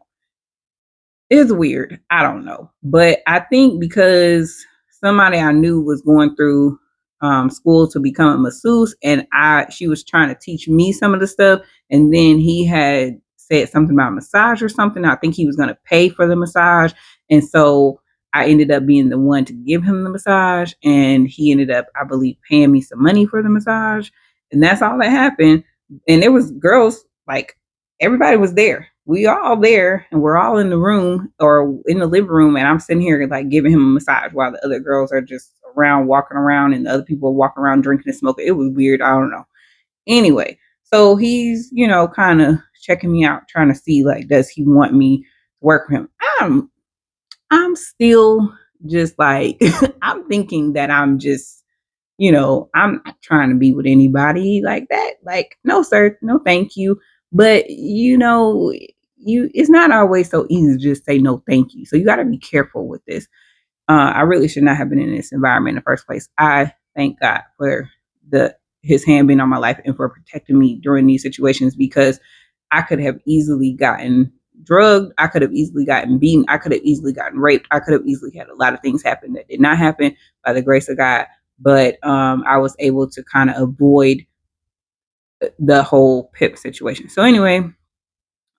It's weird. I don't know. But I think because somebody I knew was going through school to become a masseuse, and she was trying to teach me some of the stuff, and then he had said something about massage or something. I think he was going to pay for the massage. And so I ended up being the one to give him the massage. And he ended up, I believe, paying me some money for the massage. And that's all that happened. And there was girls, like everybody was there. We all there and we're all in the room or in the living room. And I'm sitting here like giving him a massage while the other girls are just around walking around and the other people are walking around drinking and smoking. It was weird. I don't know. Anyway, so he's, kind of checking me out, trying to see like, does he want me to work for him? I'm still just like, I'm thinking that I'm just, I'm not trying to be with anybody like that. Like, no, sir, no, thank you. But it's not always so easy to just say no, thank you. So you got to be careful with this. I really should not have been in this environment in the first place. I thank God for his hand being on my life and for protecting me during these situations because I could have easily gotten drugged. I could have easily gotten beaten. I could have easily gotten raped. I could have easily had a lot of things happen that did not happen by the grace of God. But I was able to kind of avoid the whole pimp situation. So anyway,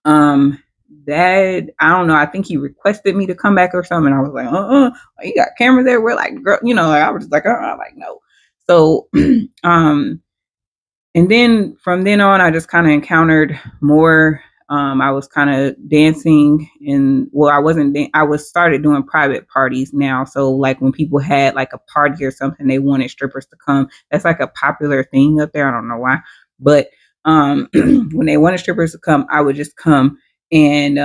that I don't know. I think he requested me to come back or something. I was like, you got cameras there. We're like, girl, like I was just like, like no. So, and then from then on, I just kind of encountered more. I was kind of dancing I wasn't, I was started doing private parties now. So like when people had like a party or something, they wanted strippers to come. That's like a popular thing up there. I don't know why, but when they wanted strippers to come, I would just come and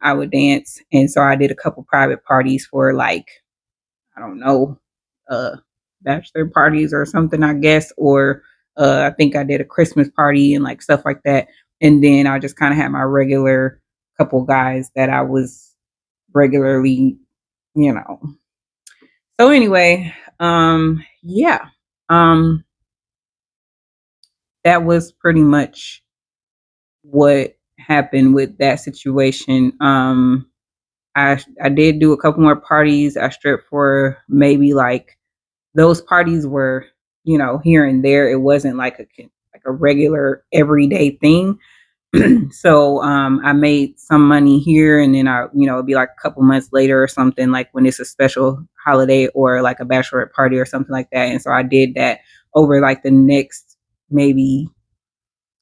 I would dance. And so I did a couple private parties for like, I don't know, bachelor parties or something, I guess, or I think I did a Christmas party and like stuff like that. And then I just kind of had my regular couple guys that I was regularly, you know. So anyway, yeah, um, that was pretty much what happened with that situation. I did do a couple more parties. I stripped for maybe like those parties were, here and there. It wasn't like a regular everyday thing. So I made some money here, and then it'd be like a couple months later or something, like when it's a special holiday or like a bachelorette party or something like that. And so I did that over like the next maybe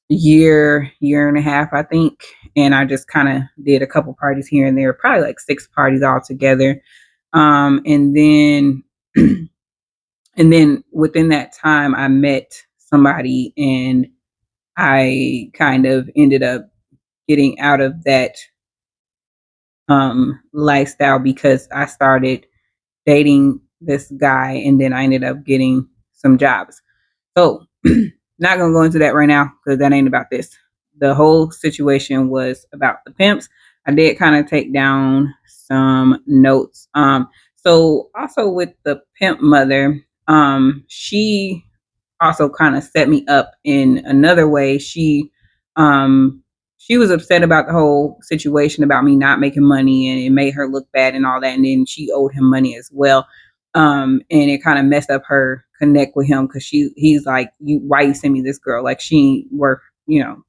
year and a half, I think. And I just kind of did a couple parties here and there, probably like 6 parties altogether. And then and then within that time I met somebody and I kind of ended up getting out of that lifestyle because I started dating this guy and then I ended up getting some jobs. So, not gonna go into that right now because that ain't about this. The whole situation was about the pimps. I did kind of take down some notes. So also with the pimp mother, she also kind of set me up in another way. Um she was upset about the whole situation about me not making money and it made her look bad and all that. And then she owed him money as well. And it kind of messed up her connect with him because he's like, why you send me this girl? Like she ain't worth,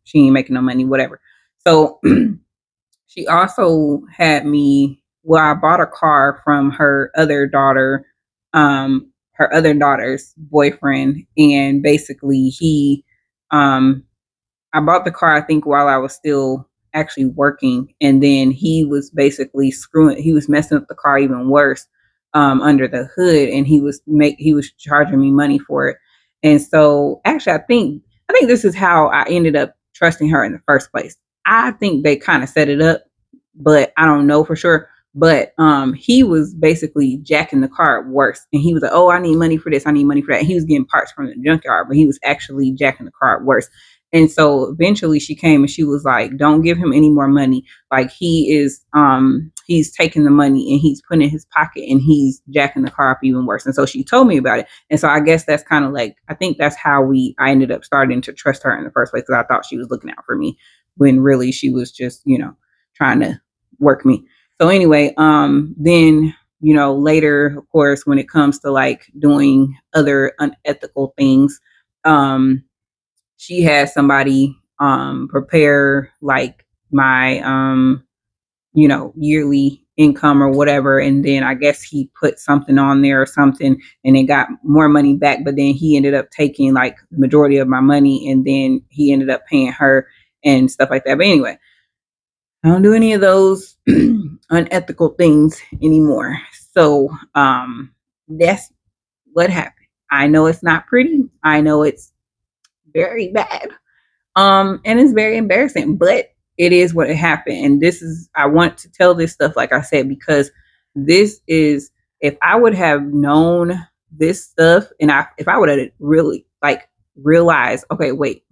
she ain't making no money, whatever. So she also had me, well, I bought a car from her other daughter's boyfriend. And basically um, I bought the car, I think, while I was still actually working. And then he was basically he was messing up the car even worse under the hood. And he was charging me money for it. And so actually, I think this is how I ended up trusting her in the first place. I think they kind of set it up, but I don't know for sure. But he was basically jacking the car worse. And he was like, oh, I need money for this. I need money for that. And he was getting parts from the junkyard, but he was actually jacking the car worse. And so eventually she came and she was like, don't give him any more money. Like he's taking the money and he's putting it in his pocket and he's jacking the car up even worse. And so she told me about it. And so I guess that's kind of like, I think that's how I ended up starting to trust her in the first place. Cause I thought she was looking out for me when really she was just, trying to work me. So anyway, then, later, of course, when it comes to like doing other unethical things, she had somebody prepare like my yearly income or whatever. And then I guess he put something on there or something and then got more money back. But then he ended up taking like the majority of my money and then he ended up paying her and stuff like that. But anyway, I don't do any of those unethical things anymore. So that's what happened. I know it's not pretty. I know it's very bad. And it's very embarrassing, but it is what it happened. And this is, I want to tell this stuff, like I said, because this is, if I would have known this stuff and if I would have really like realized, okay, wait,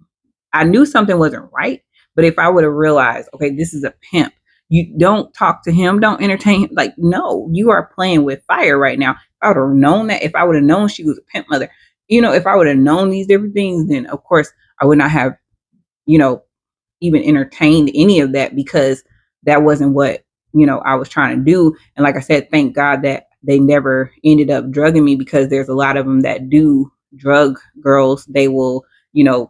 I knew something wasn't right, but if I would have realized, okay, this is a pimp, you don't talk to him, don't entertain him. Like, no, you are playing with fire right now. If I would have known that, if I would have known she was a pimp mother, if I would have known these different things, then of course I would not have, you know, even entertained any of that because that wasn't what, I was trying to do. And like I said, thank God that they never ended up drugging me because there's a lot of them that do drug girls. They will,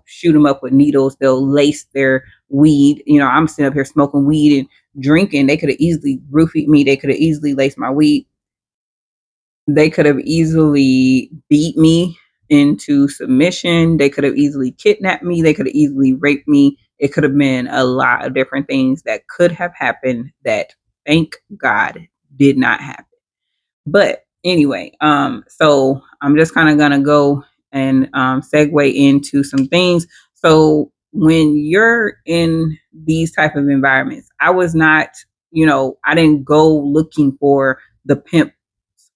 shoot them up with needles. They'll lace their weed. I'm sitting up here smoking weed and drinking. They could have easily roofied me. They could have easily laced my weed. They could have easily beat me into submission. They could have easily kidnapped me. They could have easily raped me. It could have been a lot of different things that could have happened that, thank God, did not happen. But anyway, so I'm just kind of gonna go and segue into some things. So when you're in these type of environments, I was not, I didn't go looking for the pimp.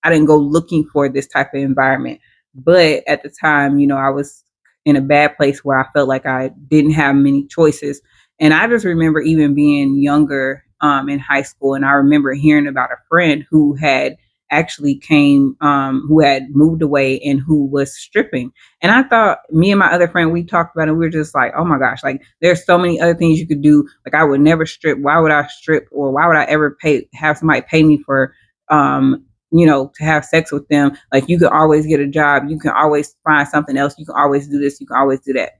I didn't go looking for this type of environment. But at the time, I was in a bad place where I felt like I didn't have many choices. And I just remember even being younger in high school, and I remember hearing about a friend who had actually who had moved away and who was stripping. And I thought, me and my other friend, we talked about it. We were just like, oh my gosh, like there's so many other things you could do. Like I would never strip. Why would I strip? Or why would I ever have somebody pay me for, to have sex with them? Like you can always get a job. You can always find something else. You can always do this. You can always do that.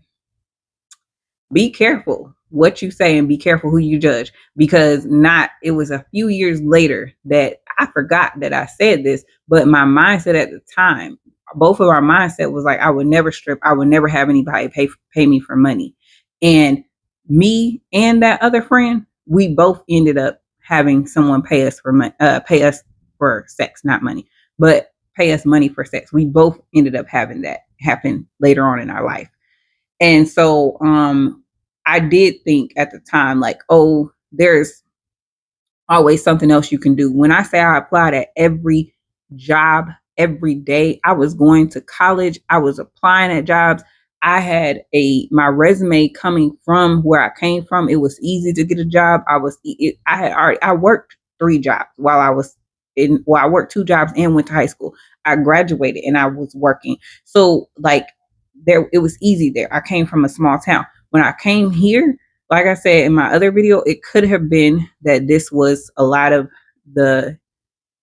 Be careful what you say and be careful who you judge, because not it was a few years later that I forgot that I said this, but my mindset at the time, both of our mindset was like, I would never strip. I would never have anybody pay me for money. And me and that other friend, we both ended up having someone pay us for money, pay us for sex, not money, but pay us money for sex. We both ended up having that happen later on in our life. And so I did think at the time, like, oh, there's always something else you can do. When I say I applied at every job every day, I was going to college, I was applying at jobs. I had my resume coming from where I came from. It was easy to get a job. I worked 3 jobs while I was I worked 2 jobs and went to high school. I graduated and I was working. So like it was easy there. I came from a small town. When I came here, like I said in my other video, it could have been that this was a lot of the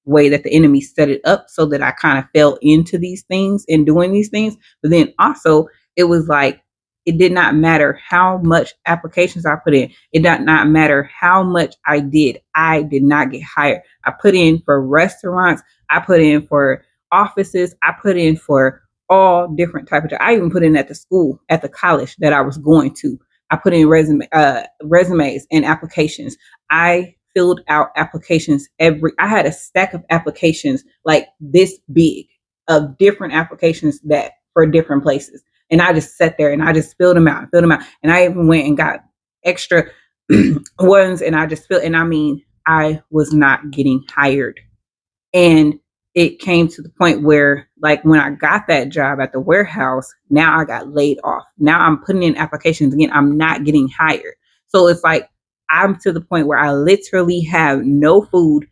way that the enemy set it up so that I kind of fell into these things and doing these things. But then also, it was like, it did not matter how much applications I put in. It did not matter how much I did. I did not get hired. I put in for restaurants. I put in for offices. I put in for all different type of jobs. I even put in at the school, at the college that I was going to. I put in resumes and applications. I filled out applications I had a stack of applications like this big of different applications that for different places. And I just sat there and I just filled them out. And I even went and got extra ones and I just filled, and I mean, I was not getting hired. And it came to the point where, like, when I got that job at the warehouse, now I got laid off. Now I'm putting in applications again. I'm not getting hired. So it's like, I'm to the point where I literally have no food.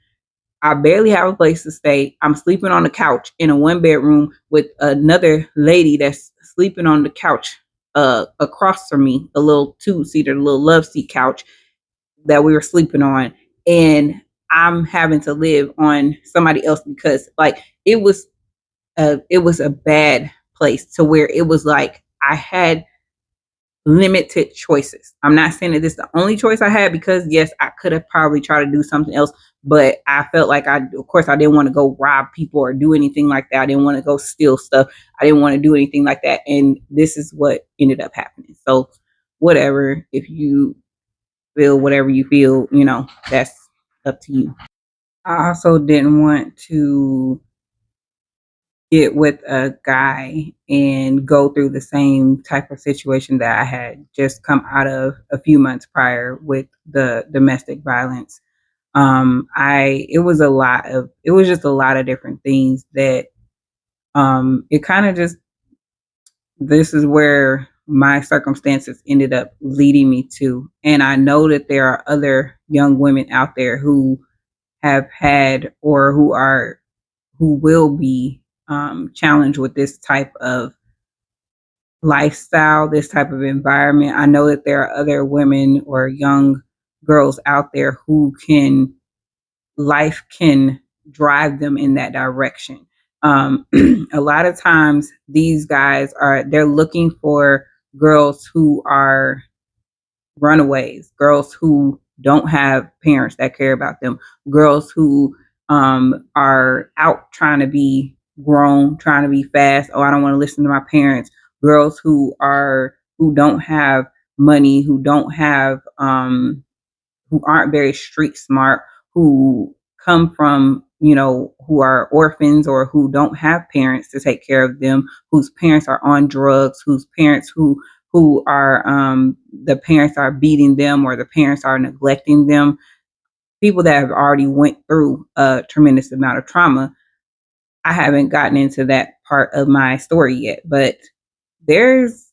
I barely have a place to stay. I'm sleeping on the couch in a 1 bedroom with another lady that's sleeping on the couch across from me, a little 2-seater, a little love seat couch that we were sleeping on. And I'm having to live on somebody else because like it was a bad place to where it was like I had limited choices. I'm not saying that this is the only choice I had, because yes, I could have probably tried to do something else, but I felt like of course, I didn't want to go rob people or do anything like that. I didn't want to go steal stuff. I didn't want to do anything like that. And this is what ended up happening. So, whatever, if you feel whatever you feel, that's up to you. I also didn't want to get with a guy and go through the same type of situation that I had just come out of a few months prior with the domestic violence. I it was just a lot of different things that it kind of just this is where my circumstances ended up leading me to. And I know that there are other young women out there who have had or who will be challenged with this type of lifestyle, this type of environment. I know that there are other women or young girls out there who life can drive them in that direction. A lot of times these guys they're looking for girls who are runaways, girls who don't have parents that care about them, girls who are out trying to be grown, trying to be fast. Oh, I don't want to listen to my parents. Girls who don't have money, who aren't very street smart, who come from, who are orphans or who don't have parents to take care of them, whose parents are on drugs, whose parents who are the parents are beating them or the parents are neglecting them, people that have already went through a tremendous amount of trauma. I haven't gotten into that part of my story yet, but there's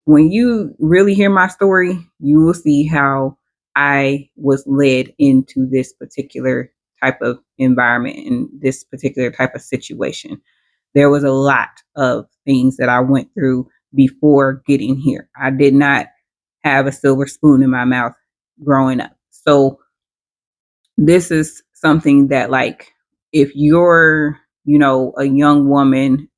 when you really hear my story, you will see how I was led into this particular type of environment and this particular type of situation. There was a lot of things that I went through before getting here. I did not have a silver spoon in my mouth growing up. So this is something that, like, if you're, a young woman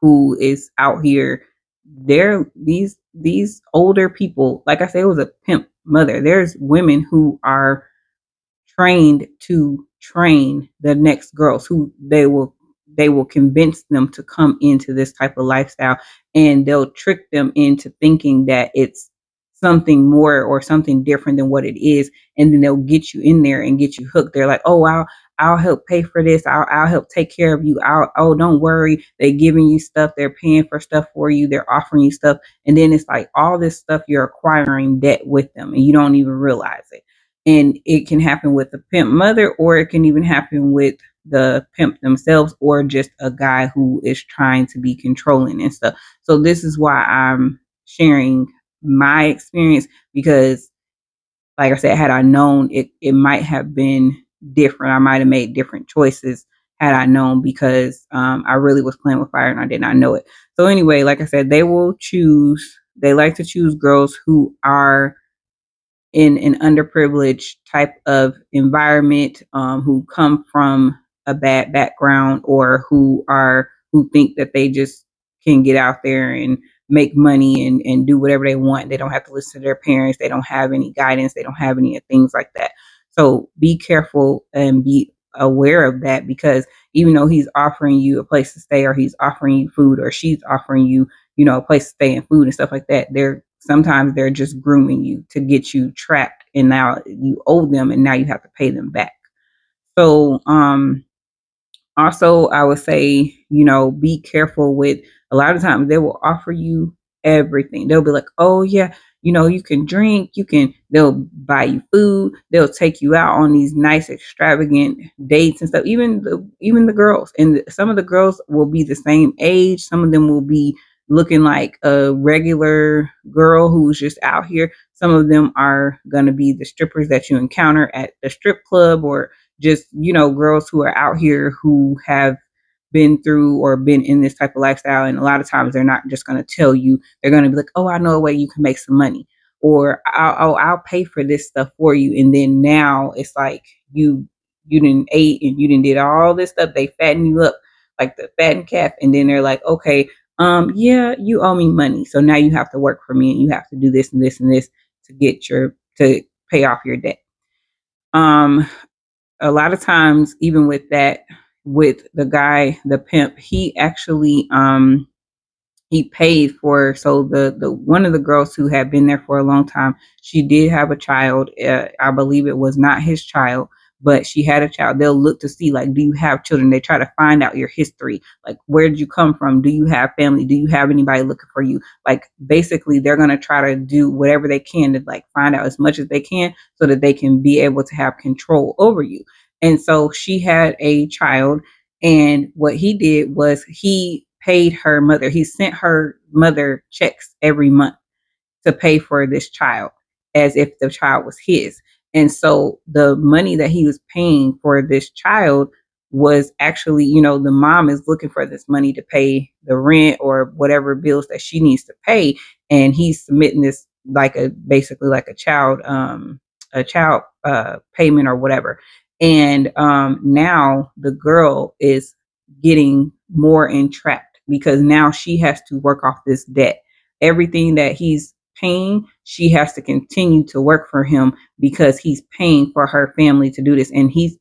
who is out here, there these older people, like I said, it was a pimp mother. There's women who are trained to train the next girls, who they will convince them to come into this type of lifestyle, and they'll trick them into thinking that it's something more or something different than what it is, and then they'll get you in there and get you hooked. They're like, oh, I'll help pay for this. I'll help take care of you. Oh, don't worry. They're giving you stuff. They're paying for stuff for you. They're offering you stuff. And then it's like all this stuff, you're acquiring debt with them and you don't even realize it. And it can happen with the pimp mother, or it can even happen with the pimp themselves, or just a guy who is trying to be controlling and stuff. So this is why I'm sharing my experience, because like I said, had I known, it might have been different. I might have made different choices had I known, because I really was playing with fire and I did not know it. So anyway, like I said, they like to choose girls who are in an underprivileged type of environment, who come from a bad background, or who think that they just can get out there and make money and do whatever they want. They don't have to listen to their parents. They don't have any guidance. They don't have any things like that. So be careful and be aware of that, because even though he's offering you a place to stay, or he's offering you food, or she's offering you, a place to stay and food and stuff like that, they're just grooming you to get you trapped, and now you owe them and now you have to pay them back. So also, I would say, be careful with, a lot of times they will offer you everything. They'll be like, oh, yeah, you can drink, they'll buy you food, they'll take you out on these nice, extravagant dates and stuff. Even the girls, and some of the girls will be the same age. Some of them will be looking like a regular girl who's just out here. Some of them are going to be the strippers that you encounter at the strip club, or just girls who are out here who have been through or been in this type of lifestyle. And a lot of times they're not just going to tell you. They're going to be like, oh, I know a way you can make some money, or I'll pay for this stuff for you. And then now it's like you didn't ate and you didn't did all this stuff. They fatten you up like the fattened calf, and then they're like, okay, Yeah, you owe me money. So now you have to work for me and you have to do this and this and this to to pay off your debt. Um, a lot of times, even with that, with the guy, the pimp, he paid for, so the one of the girls who had been there for a long time, she did have a child. I believe it was not his child, but she had a child. They'll look to see, like, do you have children? They try to find out your history, like, where did you come from? Do you have family? Do you have anybody looking for you? Like, basically they're going to try to do whatever they can to, like, find out as much as they can so that they can be able to have control over you. And so she had a child, and what he did was he paid her mother. He sent her mother checks every month to pay for this child as if the child was his. And so the money that he was paying for this child was actually, the mom is looking for this money to pay the rent or whatever bills that she needs to pay. And he's submitting this like a basically like a child payment or whatever. And now the girl is getting more entrapped because now she has to work off this debt. Everything that he's paying, she has to continue to work for him because he's paying for her family to do this. And he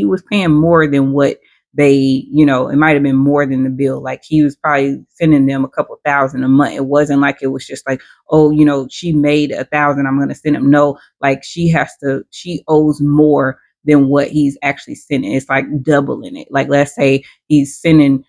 was paying more than what it might have been more than the bill. Like, he was probably sending them a couple thousand a month. It wasn't like it was just like, oh, she made 1,000, I'm going to send him. No, like, she owes more than what he's actually sending. It's like doubling it. Like, let's say he's sending,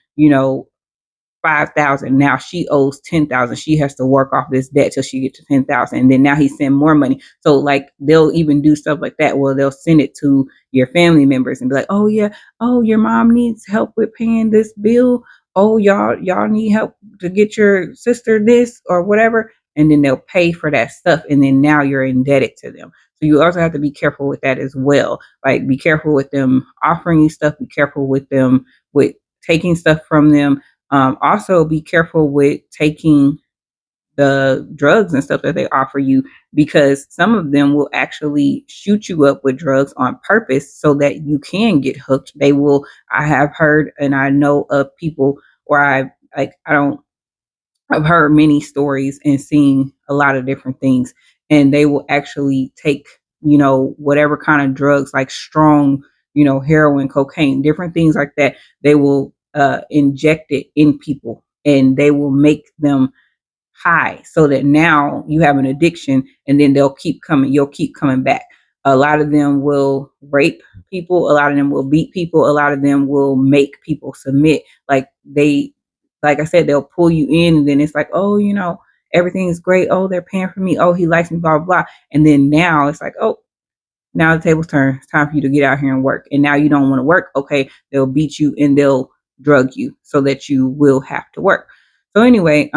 5,000. Now she owes 10,000. She has to work off this debt till she gets to 10,000. And then now he's sending more money. So, like, they'll even do stuff like that. Well, they'll send it to your family members and be like, oh yeah, oh, your mom needs help with paying this bill. Oh, y'all need help to get your sister this or whatever. And then they'll pay for that stuff. And then now you're indebted to them. So you also have to be careful with that as well. Like, be careful with them offering you stuff. Be careful with them with taking stuff from them. Also, be careful with taking the drugs and stuff that they offer you, because some of them will actually shoot you up with drugs on purpose so that you can get hooked. I have heard and I know of people where I've heard many stories and seen a lot of different things, and they will actually take, whatever kind of drugs, like strong, heroin, cocaine, different things like that. They will inject it in people and they will make them high so that now you have an addiction, and then you'll keep coming back. A lot of them will rape people, a lot of them will beat people, a lot of them will make people submit. Like I said, they'll pull you in, and then it's like, oh, everything's great. Oh, they're paying for me. Oh, he likes me, blah, blah, blah. And then now it's like, oh, now the tables turn. It's time for you to get out here and work. And now you don't want to work. Okay, they'll beat you and they'll drug you so that you will have to work. So anyway,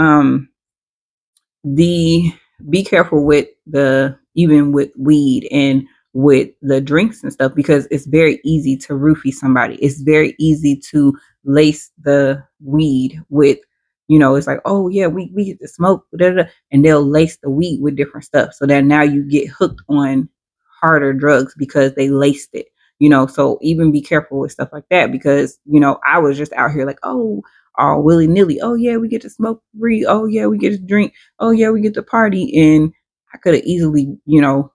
the be careful with the even with weed and with the drinks and stuff, because it's very easy to roofie somebody. It's very easy to lace the weed with, it's like, oh yeah, we get to smoke, da, da, da, and they'll lace the weed with different stuff so that now you get hooked on harder drugs because they laced it. So even be careful with stuff like that, because I was just out here like, oh, all willy nilly. Oh yeah, we get to smoke weed. Oh yeah, we get to drink. Oh yeah, we get to party. And I could have easily,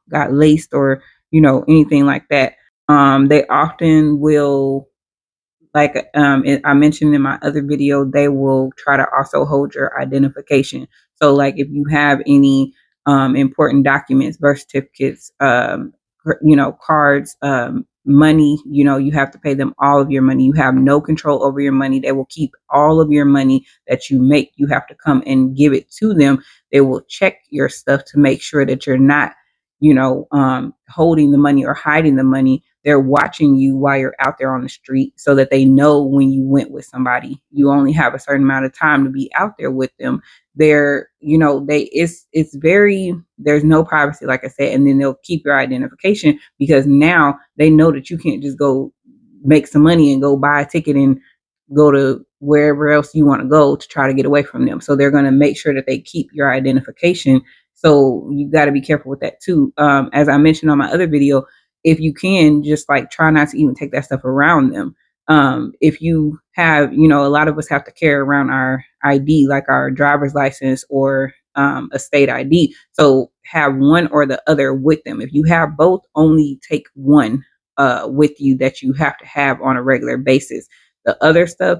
got laced or, anything like that. They often will, like, I mentioned in my other video, they will try to also hold your identification. So, like, if you have any important documents, birth certificates, cards, money, you have to pay them all of your money. You have no control over your money. They will keep all of your money that you make. You have to come and give it to them. They will check your stuff to make sure that you're not, holding the money or hiding the money. They're watching you while you're out there on the street so that they know when you went with somebody. You only have a certain amount of time to be out there with them. It's very, there's no privacy, like I said, and then they'll keep your identification because now they know that you can't just go make some money and go buy a ticket and go to wherever else you want to go to try to get away from them. So they're going to make sure that they keep your identification. So you got to be careful with that too. As I mentioned on my other video, if you can, just like try not to even take that stuff around them. If you have, a lot of us have to carry around our ID, like our driver's license or a state ID. So have one or the other with them. If you have both, only take one with you that you have to have on a regular basis. The other stuff,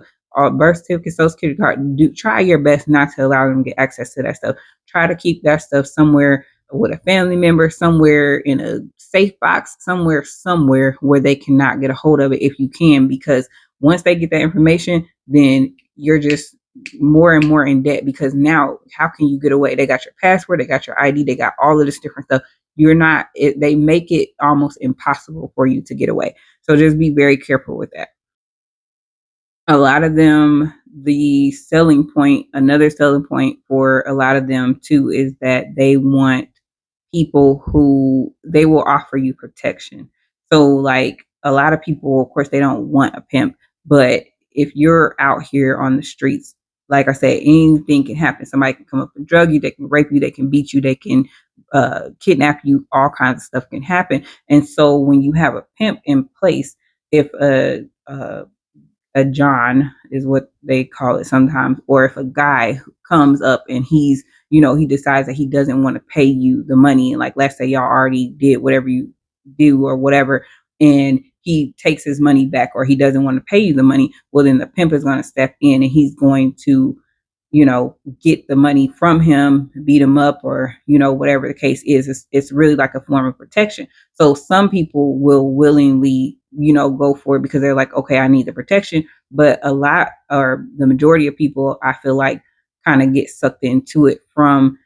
birth certificate, social security card, do try your best not to allow them to get access to that stuff. Try to keep that stuff somewhere with a family member, somewhere in a safe box, somewhere where they cannot get a hold of it if you can, because once they get that information, then you're just more and more in debt, because now how can you get away? They got your password, they got your ID, they got all of this different stuff. You're not it, They make it almost impossible for you to get away. So just be very careful with that. A lot of them, another selling point for a lot of them too, is that they want people who they will offer you protection. So, like a lot of people, of course, they don't want a pimp, but if you're out here on the streets, like I said, anything can happen. Somebody can come up and drug you, they can rape you, they can beat you, they can kidnap you, all kinds of stuff can happen. And so, when you have a pimp in place, if a John is what they call it sometimes, or if a guy comes up and he decides that he doesn't want to pay you the money, and like let's say y'all already did whatever you do or whatever, and he takes his money back or he doesn't want to pay you the money, well then the pimp is going to step in and he's going to get the money from him, beat him up, or, whatever the case is. It's really like a form of protection. So some people will willingly, go for it because they're like, okay, I need the protection. But a lot, or the majority of people, I feel like, kind of get sucked into it from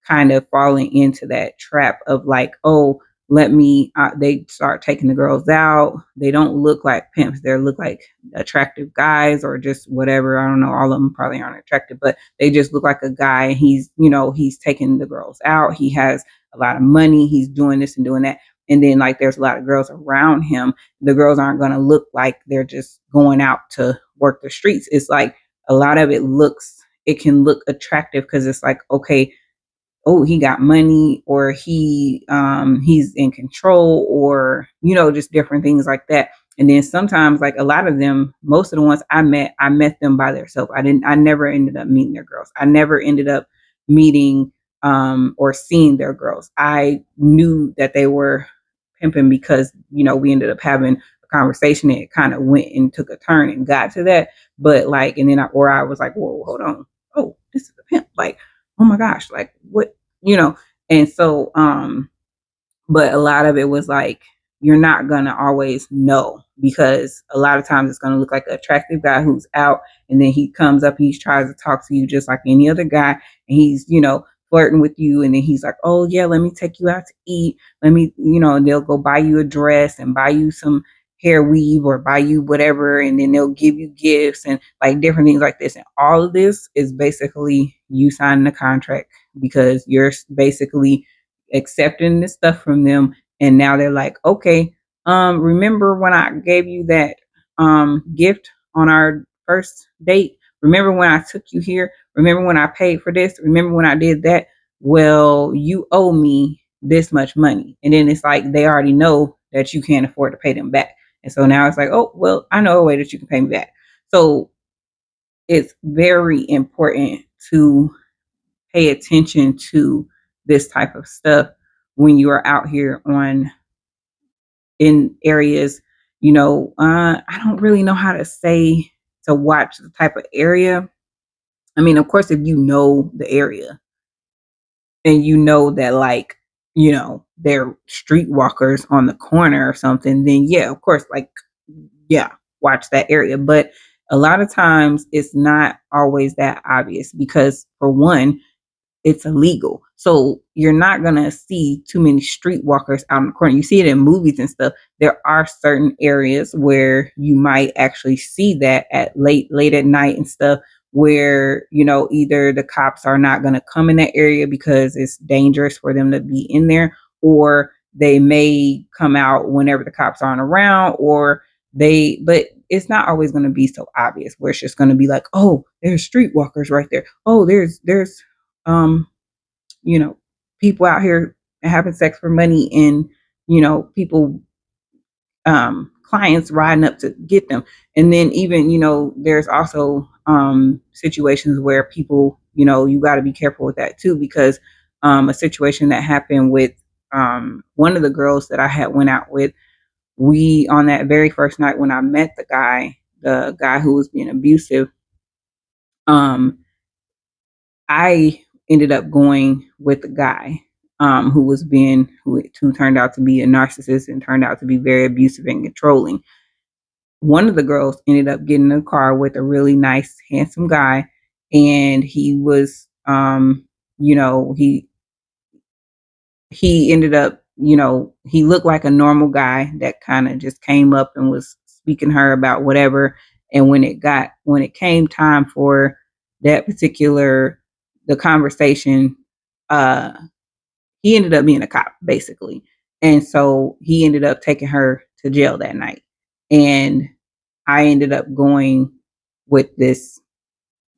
kind of falling into that trap of like, oh, they start taking the girls out. They don't look like pimps. They look like attractive guys or just whatever. I don't know. All of them probably aren't attractive, but they just look like a guy. And he's taking the girls out. He has a lot of money. He's doing this and doing that. And then like there's a lot of girls around him. The girls aren't going to look like they're just going out to work the streets. It's like a lot of it can look attractive because it's like, okay, oh, he got money, or he's in control, or just different things like that. And then sometimes, like a lot of them, most of the ones I met them by themselves. I never ended up meeting their girls. I never ended up meeting or seeing their girls. I knew that they were pimping because we ended up having a conversation and it kind of went and took a turn and got to that. But like, and then I was like, whoa, hold on, oh, this is a pimp, like, oh my gosh, like what, you know? And so, but a lot of it was like, you're not going to always know, because a lot of times it's going to look like an attractive guy who's out, and then he comes up and he tries to talk to you just like any other guy, and he's, flirting with you, and then he's like, oh yeah, let me take you out to eat, let me, and they'll go buy you a dress and buy you some hair weave or buy you whatever, and then they'll give you gifts and like different things like this. And all of this is basically you signing a contract, because you're basically accepting this stuff from them. And now they're like, okay, remember when I gave you that gift on our first date? Remember when I took you here? Remember when I paid for this? Remember when I did that? Well, you owe me this much money. And then it's like they already know that you can't afford to pay them back. And so now it's like, oh, well, I know a way that you can pay me back. So it's very important to pay attention to this type of stuff when you are out here on in areas. I don't really know how to say to watch the type of area. I mean, of course, if you know the area and you know that, like, they're streetwalkers on the corner or something, then yeah, of course, like, yeah, watch that area. But a lot of times it's not always that obvious, because for one, it's illegal. So you're not going to see too many streetwalkers out in the corner. You see it in movies and stuff. There are certain areas where you might actually see that at late at night and stuff, where, either the cops are not going to come in that area because it's dangerous for them to be in there, or they may come out whenever the cops aren't around, but it's not always going to be so obvious, where it's just going to be like, oh, there's streetwalkers right there. Oh, there's um, people out here having sex for money, and, people clients riding up to get them. And then even, there's also situations where people, you got to be careful with that too, because a situation that happened with one of the girls that I had went out with, we, on that very first night when I met the guy who was being abusive, um, I ended up going with the guy who turned out to be a narcissist and turned out to be very abusive and controlling. One of the girls ended up getting in a car with a really nice, handsome guy, and he was, you know, he ended up, he looked like a normal guy that kind of just came up and was speaking to her about whatever. And when it came time for that particular the conversation, uh, he ended up being a cop basically, and so he ended up taking her to jail that night. And I ended up going with this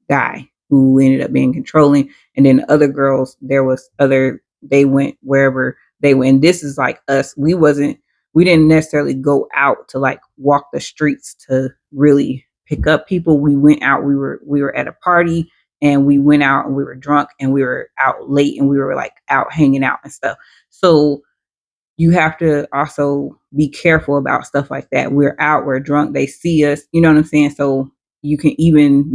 guy who ended up being controlling. And then the other girls, they went wherever they went. And this is like us. We didn't necessarily go out to like walk the streets to really pick up people. We went out, we were at a party, and we went out and we were drunk and we were out late and we were like out hanging out and stuff. So you have to also be careful about stuff like that. We're out, we're drunk, they see us, you know what I'm saying? So you can even,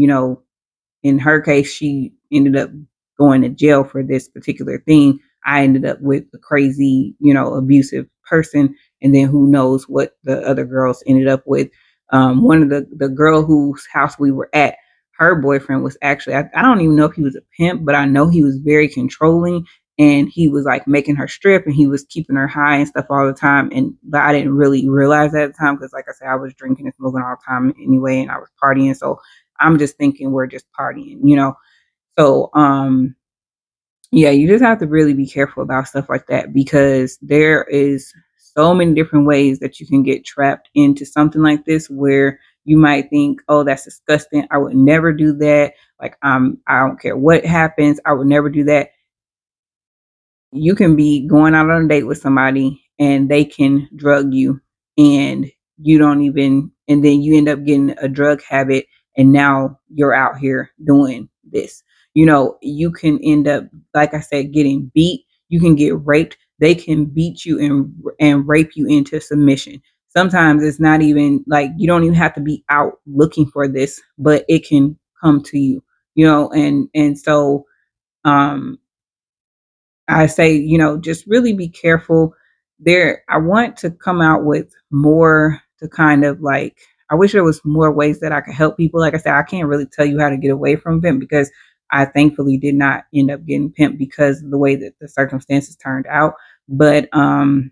in her case, she ended up going to jail for this particular thing. I ended up with a crazy, abusive person. And then who knows what the other girls ended up with. One of the girl whose house we were at, her boyfriend was actually, I don't even know if he was a pimp, but I know he was very controlling, and he was like making her strip and he was keeping her high and stuff all the time. But I didn't really realize that at the time because, like I said, I was drinking and smoking all the time anyway, and I was partying. So I'm just thinking we're just partying. So yeah, you just have to really be careful about stuff like that, because there is so many different ways that you can get trapped into something like this, where you might think, oh, that's disgusting, I would never do that. Like, I don't care what happens, I would never do that. You can be going out on a date with somebody and they can drug you, and you don't even, and then you end up getting a drug habit, and now you're out here doing this. You can end up, like I said, getting beat. You can get raped. They can beat you and rape you into submission. Sometimes it's not even like you don't even have to be out looking for this, but it can come to you. And so um I say, just really be careful there. I want to come out with more to kind of like, I wish there was more ways that I could help people. Like I said, I can't really tell you how to get away from pimp, because I thankfully did not end up getting pimped because of the way that the circumstances turned out. But a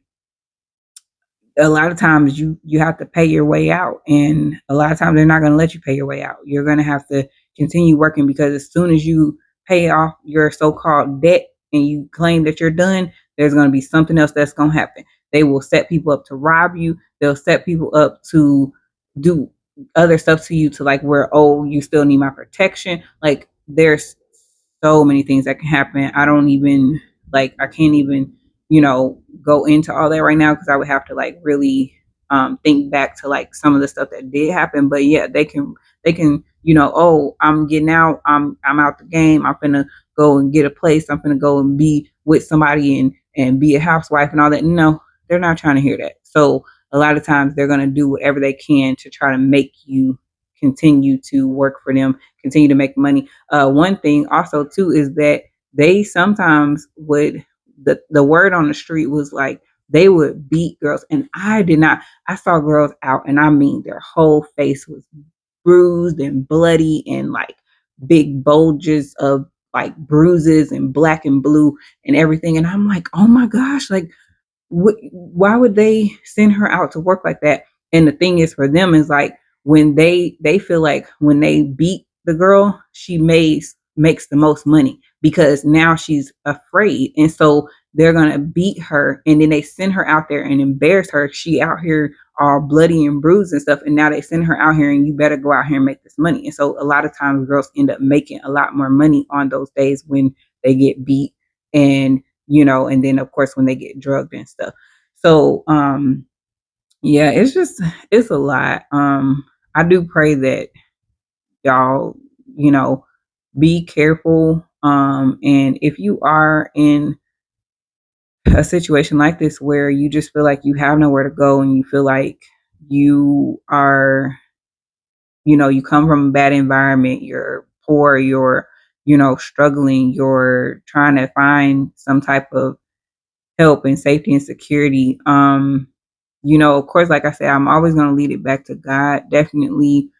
lot of times you have to pay your way out, and a lot of times they're not going to let you pay your way out. You're going to have to continue working, because as soon as you pay off your so-called debt and you claim that you're done, there's going to be something else that's going to happen. They will set people up to rob you. They'll set people up to do other stuff to you, to like where, oh, you still need my protection. Like, there's so many things that can happen. I can't even, go into all that right now, because I would have to like really think back to like some of the stuff that did happen. But yeah, they can, oh, I'm getting out, I'm out the game, I'm gonna go and get a place, I'm gonna go and be with somebody and be a housewife and all that. No, they're not trying to hear that. So a lot of times they're gonna do whatever they can to try to make you continue to work for them, continue to make money. One thing also too is that they sometimes would, the word on the street was like, they would beat girls, and I did not. I saw girls out, and I mean their whole face was bruised and bloody, and like big bulges of like bruises and black and blue and everything. And I'm like, oh my gosh, like why would they send her out to work like that? And the thing is, for them is like, when they feel like when they beat the girl, she makes the most money, because now she's afraid, and so they're gonna beat her, and then they send her out there and embarrass her. She out here all bloody and bruised and stuff, and now they send her out here, and you better go out here and make this money. And so a lot of times girls end up making a lot more money on those days when they get beat, and and then of course when they get drugged and stuff. So Yeah, it's a lot. I do pray that y'all, you know, be careful. And if you are in a situation like this where you just feel like you have nowhere to go and you feel like you are, you come from a bad environment, you're poor, you're, struggling, you're trying to find some type of help and safety and security. Of course, like I said, I'm always going to lead it back to God. Definitely,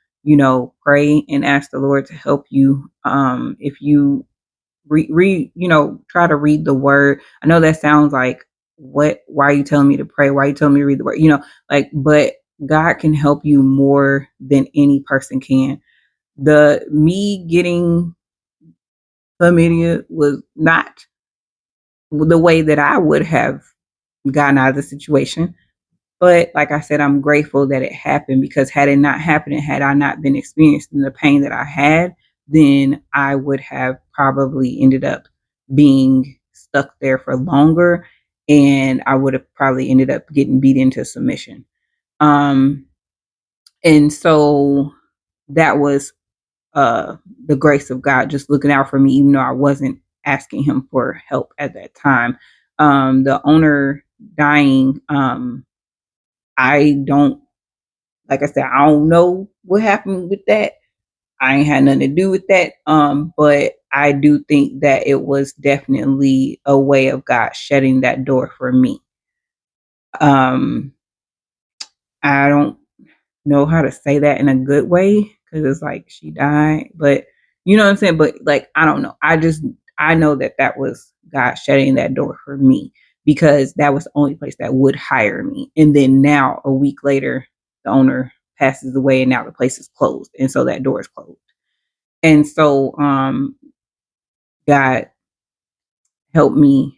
pray and ask the Lord to help you. If you try to read the word. I know that sounds like, why are you telling me to pray? Why are you telling me to read the word? But God can help you more than any person can. The me getting chlamydia was not the way that I would have gotten out of the situation. But like I said, I'm grateful that it happened, because had it not happened and had I not been experiencing the pain that I had, then I would have probably ended up being stuck there for longer, and I would have probably ended up getting beat into submission. Um, and so that was uh, the grace of God just looking out for me, even though I wasn't asking Him for help at that time. The owner dying, I don't like I said, I don't know what happened with that. I ain't had nothing to do with that. But I do think that it was definitely a way of God shutting that door for me. Um, I don't know how to say that in a good way, because it's like she died, but you know what I'm saying? But like, I don't know. I know that that was God shutting that door for me, because that was the only place that would hire me. And then now, a week later, the owner passes away, and now the place is closed. And so that door is closed. And so, God helped me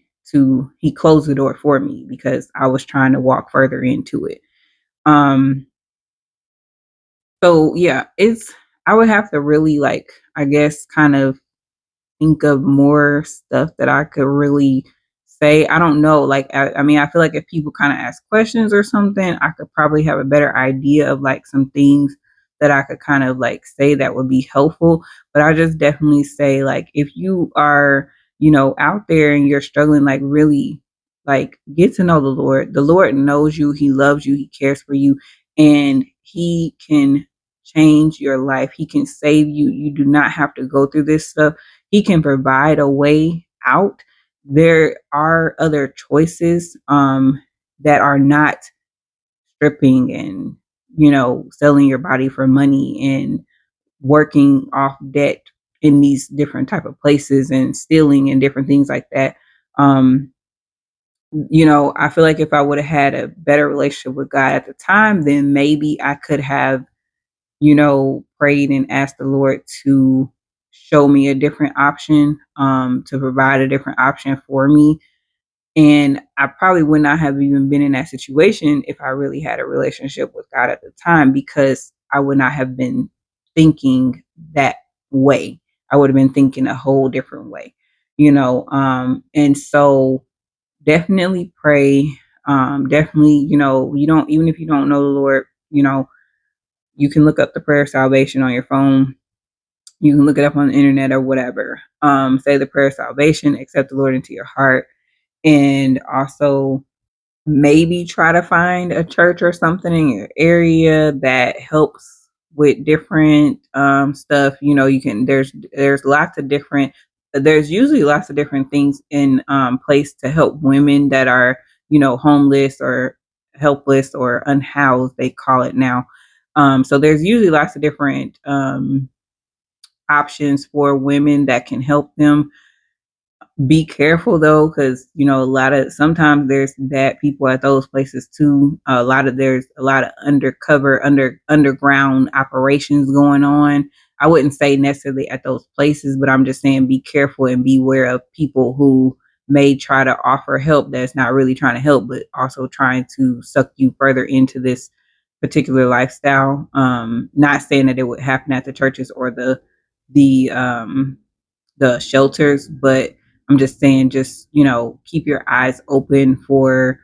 he closed the door for me because I was trying to walk further into it. Um, So yeah, I would have to really, like, I guess, kind of think of more stuff that I could really say. I don't know. Like, I mean, I feel like if people kind of ask questions or something, I could probably have a better idea of like some things that I could kind of like say that would be helpful. But I just definitely say, like, if you are, out there and you're struggling, like, really, like, get to know the Lord. The Lord knows you, He loves you, He cares for you, and He can change your life. He can save you. You do not have to go through this stuff. He can provide a way out. There are other choices that are not stripping and, selling your body for money and working off debt in these different type of places and stealing and different things like that. Um, I feel like if I would have had a better relationship with God at the time, then maybe I could have, prayed and asked the Lord to show me a different option, to provide a different option for me. And I probably would not have even been in that situation if I really had a relationship with God at the time, because I would not have been thinking that way. I would have been thinking a whole different way, and so definitely pray. Definitely, you don't, even if you don't know the Lord, you can look up the prayer of salvation on your phone. You can look it up on the internet or whatever. Say the prayer of salvation, accept the Lord into your heart, and also maybe try to find a church or something in your area that helps with different stuff. There's lots of different there's usually lots of different things in place to help women that are, homeless or helpless or unhoused, they call it now. So there's usually lots of different options for women that can help them. Be careful though, because a lot of sometimes there's bad people at those places too. There's a lot of underground operations going on. I wouldn't say necessarily at those places, but I'm just saying be careful and beware of people who may try to offer help that's not really trying to help, but also trying to suck you further into this particular lifestyle. Not saying that it would happen at the churches or the the shelters, but I'm just saying, just, keep your eyes open for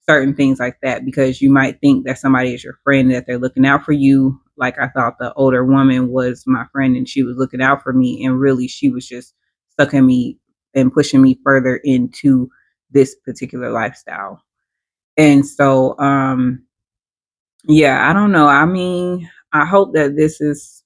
certain things like that, because you might think that somebody is your friend, that they're looking out for you. Like I thought the older woman was my friend and she was looking out for me, and really she was just sucking me and pushing me further into this particular lifestyle. And so yeah, I don't know. I mean, I hope that this is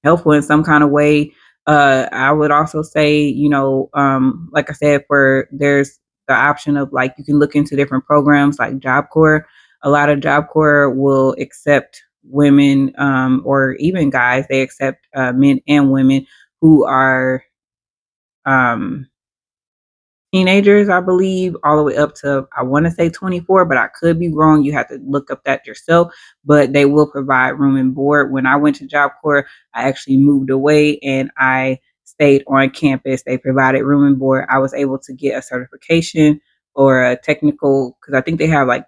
helpful in some kind of way. I would also say, like I said, for there's the option of like you can look into different programs like Job Corps. A lot of Job Corps will accept women, or even guys. They accept men and women who are um, teenagers, I believe, all the way up to, I want to say 24, but I could be wrong. You have to look up that yourself. But they will provide room and board. When I went to Job Corps, I actually moved away and I stayed on campus. They provided room and board. I was able to get a certification or a technical, because I think they have like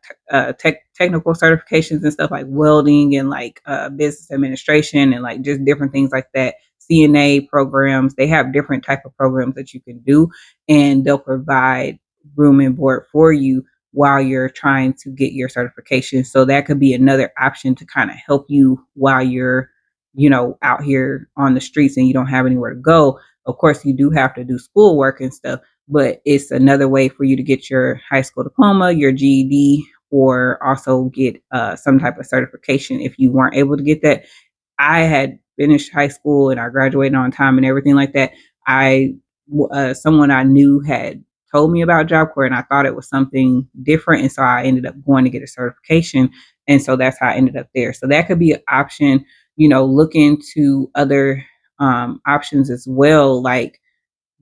technical certifications and stuff like welding and like business administration and like just different things like that. CNA programs. They have different type of programs that you can do, and they'll provide room and board for you while you're trying to get your certification. So that could be another option to kind of help you while you're, out here on the streets and you don't have anywhere to go. Of course, you do have to do schoolwork and stuff, but it's another way for you to get your high school diploma, your GED, or also get some type of certification if you weren't able to get that. I had finished high school and I graduated on time and everything like that. I Someone I knew had told me about Job Corps, and I thought it was something different, and so I ended up going to get a certification, and so that's how I ended up there. So that could be an option. Look into other options as well, like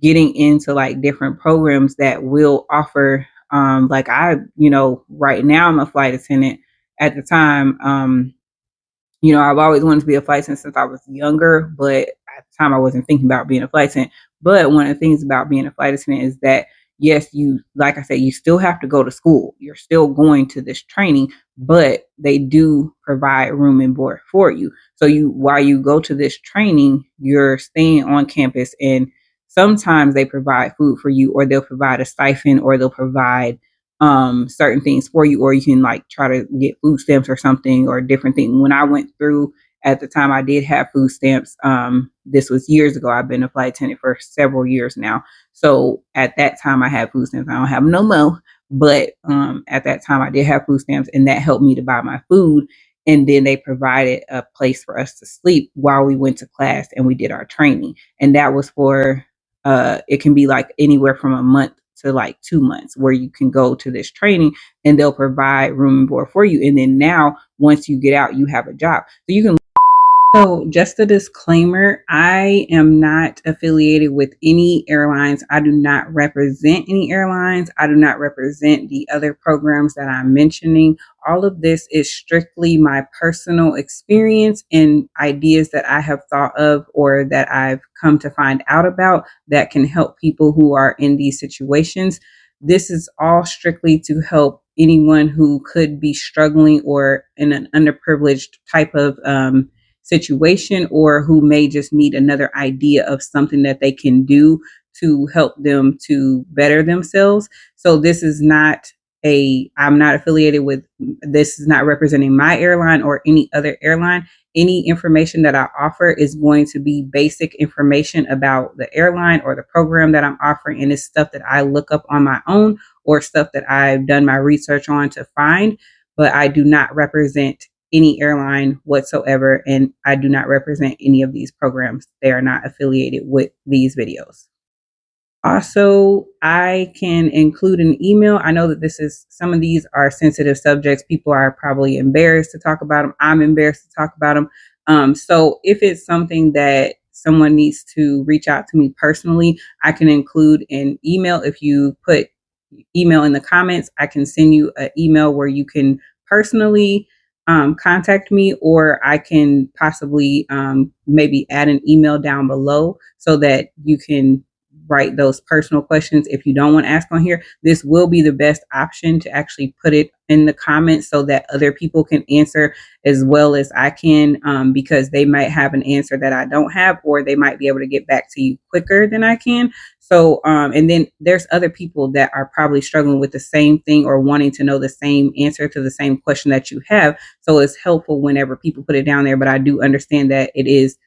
getting into like different programs that will offer. Like right now I'm a flight attendant. At the time, I've always wanted to be a flight attendant since I was younger, but at the time I wasn't thinking about being a flight attendant. But one of the things about being a flight attendant is that, yes, like I said, you still have to go to school. You're still going to this training, but they do provide room and board for you. So while you go to this training, you're staying on campus, and sometimes they provide food for you, or they'll provide a stipend, or they'll provide certain things for you, or you can like try to get food stamps or something, or different thing. When I went through, at the time I did have food stamps. This was years ago. I've been a flight attendant for several years now. So at that time I had food stamps. I don't have no more, but at that time I did have food stamps, and that helped me to buy my food. And then they provided a place for us to sleep while we went to class and we did our training. And that was for it can be like anywhere from a month to like 2 months, where you can go to this training and they'll provide room and board for you. And then now, once you get out, you have a job. So you can. So, just a disclaimer, I am not affiliated with any airlines. I do not represent any airlines. I do not represent the other programs that I'm mentioning. All of this is strictly my personal experience and ideas that I have thought of or that I've come to find out about that can help people who are in these situations. This is all strictly to help anyone who could be struggling or in an underprivileged type of situation, or who may just need another idea of something that they can do to help them to better themselves. So I'm not affiliated with, this is not representing my airline or any other airline. Any information that I offer is going to be basic information about the airline or the program that I'm offering. And it's stuff that I look up on my own or stuff that I've done my research on to find, but I do not represent any airline whatsoever, and I do not represent any of these programs. They are not affiliated with these videos. Also, I can include an email. I know that some of these are sensitive subjects. People are probably embarrassed to talk about them. I'm embarrassed to talk about them. So if it's something that someone needs to reach out to me personally, I can include an email. If you put email in the comments, I can send you an email where you can personally contact me, or I can possibly maybe add an email down below so that you can write those personal questions if you don't want to ask on here, this will be the best option to actually put it in the comments so that other people can answer as well as I can, because they might have an answer that I don't have, or they might be able to get back to you quicker than I can. So, and then there's other people that are probably struggling with the same thing or wanting to know the same answer to the same question that you have. So it's helpful whenever people put it down there. But I do understand that it is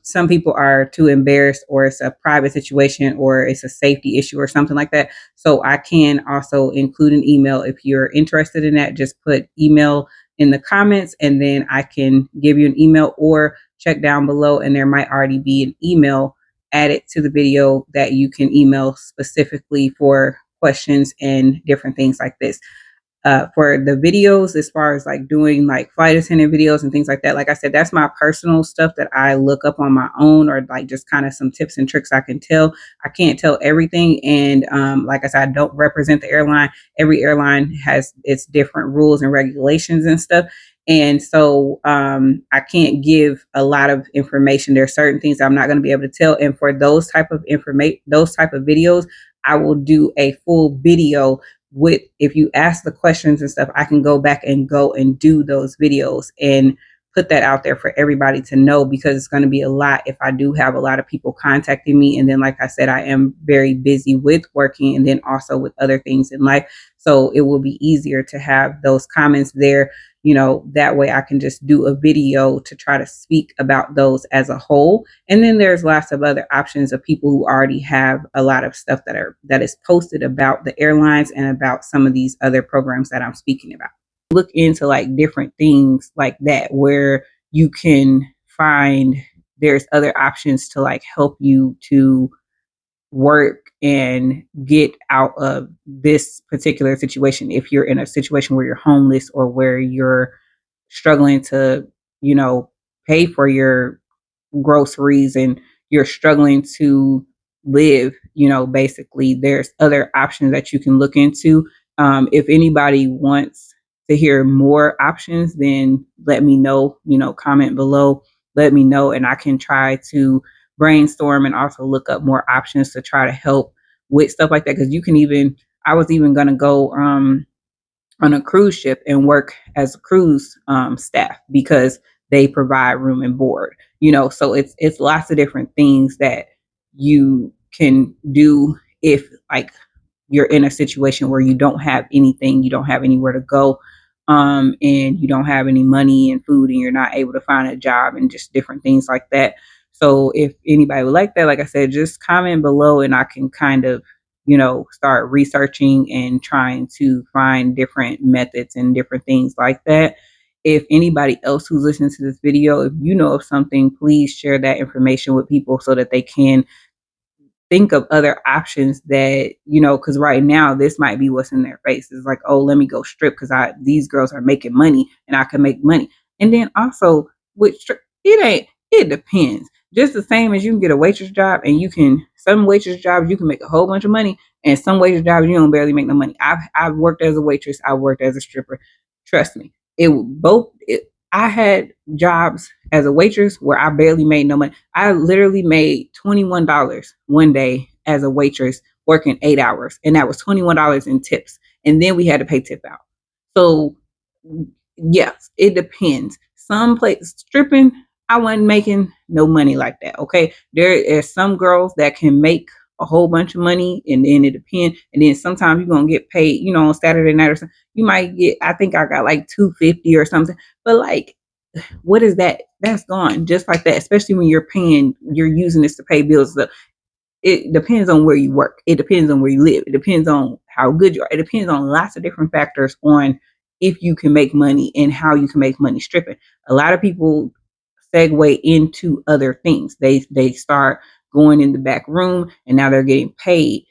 some people are too embarrassed, or it's a private situation, or it's a safety issue or something like that. So I can also include an email if you're interested in that. Just put email in the comments, and then I can give you an email, or check down below and there might already be an email added to the video that you can email specifically for questions and different things like this. For the videos, as far as like doing like flight attendant videos and things like that, like I said, that's my personal stuff that I look up on my own, or like just kind of some tips and tricks I can tell. I can't tell everything. And like I said, I don't represent the airline. Every airline has its different rules and regulations and stuff. And so I can't give a lot of information. There are certain things I'm not going to be able to tell. And for those type of information, those type of videos, I will do a full video with, if you ask the questions and stuff, I can go back and do those videos and put that out there for everybody to know, because it's going to be a lot if I do have a lot of people contacting me. And then, like I said, I am very busy with working and then also with other things in life. So it will be easier to have those comments there. That way I can just do a video to try to speak about those as a whole. And then there's lots of other options of people who already have a lot of stuff that is posted about the airlines and about some of these other programs that I'm speaking about. Look into like different things like that, where you can find there's other options to like help you to work and get out of this particular situation. If you're in a situation where you're homeless, or where you're struggling to, you know, pay for your groceries and you're struggling to live, basically there's other options that you can look into. If anybody wants to hear more options, then let me know, comment below, let me know, and I can try to brainstorm and also look up more options to try to help with stuff like that. Because I was even going to go on a cruise ship and work as a cruise staff, because they provide room and board. So it's lots of different things that you can do if like you're in a situation where you don't have anything, you don't have anywhere to go, and you don't have any money and food, and you're not able to find a job, and just different things like that. So if anybody would like that, like I said, just comment below and I can kind of, start researching and trying to find different methods and different things like that. If anybody else who's listening to this video, if you know of something, please share that information with people so that they can think of other options that, because right now this might be what's in their face. It's like, oh, let me go strip because these girls are making money and I can make money. And then also with strip, it depends. Just the same as you can get a waitress job, and some waitress jobs you can make a whole bunch of money, and some waitress jobs you don't barely make no money. I've worked as a waitress, I worked as a stripper. Trust me, I had jobs as a waitress where I barely made no money. I literally made $21 one day as a waitress working 8 hours, and that was $21 in tips. And then we had to pay tip out. So, yes, it depends. Some places stripping, I wasn't making no money like that. Okay, there are some girls that can make a whole bunch of money, and then it depends. And then sometimes you're gonna get paid, on Saturday night or something. You might get, I think I got like 250 or something, but like, what is that? That's gone just like that, especially when you're using this to pay bills. It depends on where you work. It depends on where you live. It depends on how good you are. It depends on lots of different factors on if you can make money and how you can make money stripping. A lot of people segue into other things. They start going in the back room, and now they're getting paid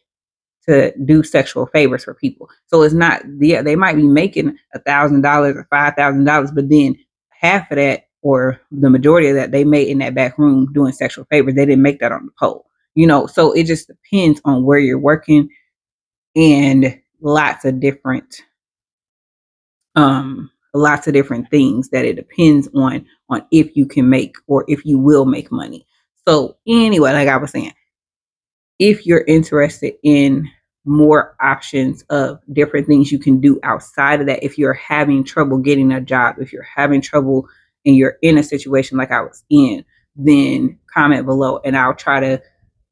to do sexual favors for people. So it's not, yeah, they might be making $1,000 or $5,000, but then half of that, or the majority of that, they made in that back room doing sexual favors. They didn't make that on the pole. So it just depends on where you're working, and lots of different things that it depends on if you can make, or if you will make money. So anyway, like I was saying, if you're interested in more options of different things you can do outside of that, if you're having trouble getting a job, if you're having trouble and you're in a situation like I was in, then comment below and I'll try to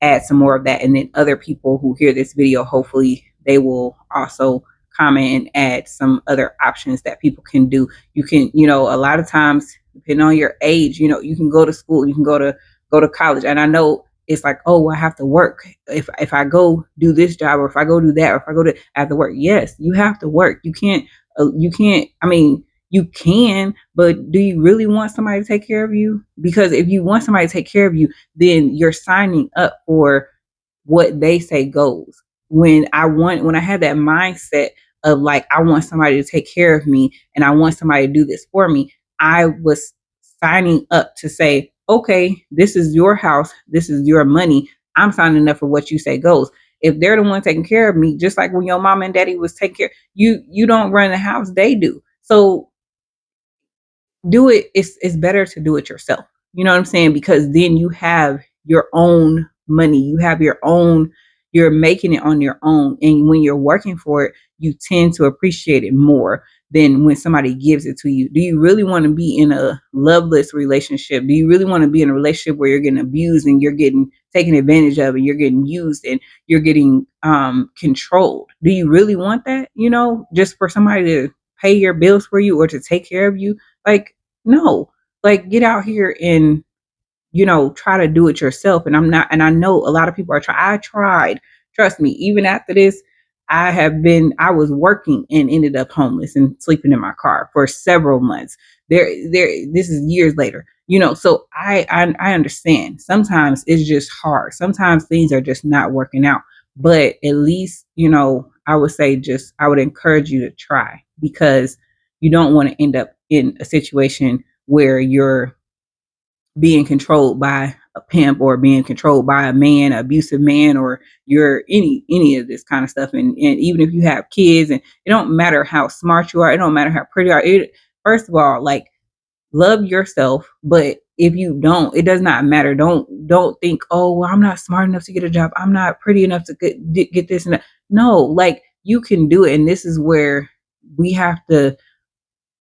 add some more of that. And then other people who hear this video, hopefully they will also comment and add some other options that people can do. You can, a lot of times, depending on your age, you can go to school, you can go to college. And I know it's like, oh, I have to work. If I go do this job, or if I go do that, or if I go to, I have to work. Yes, you have to work. You can't, I mean, you can, but do you really want somebody to take care of you? Because if you want somebody to take care of you, then you're signing up for what they say goes. When I had that mindset of like, I want somebody to take care of me and I want somebody to do this for me, I was signing up to say, okay, this is your house, this is your money. I'm signing up for what you say goes. If they're the one taking care of me, just like when your mom and daddy was taking care, you don't run the house, they do. So do it. It's better to do it yourself. You know what I'm saying? Because then you have your own money. You have your own, you're making it on your own. And when you're working for it, you tend to appreciate it more than when somebody gives it to you. Do you really want to be in a loveless relationship? Do you really want to be in a relationship where you're getting abused and you're getting taken advantage of and you're getting used and you're getting controlled? Do you really want that? Just for somebody to pay your bills for you or to take care of you? Like, no, like get out here and try to do it yourself. And I know a lot of people are trying. I tried. Trust me, even after this, I was working and ended up homeless and sleeping in my car for several months. This is years later. So I understand. Sometimes it's just hard. Sometimes things are just not working out. But at least, I would say I would encourage you to try, because you don't want to end up in a situation where you're being controlled by a pimp or being controlled by a man, an abusive man, or you're any of this kind of stuff. And even if you have kids, and it don't matter how smart you are, it don't matter how pretty you are. First of all, like, love yourself. But if you don't, it does not matter. Don't think, oh, well, I'm not smart enough to get a job, I'm not pretty enough to get this and that. No, like, you can do it. And this is where we have to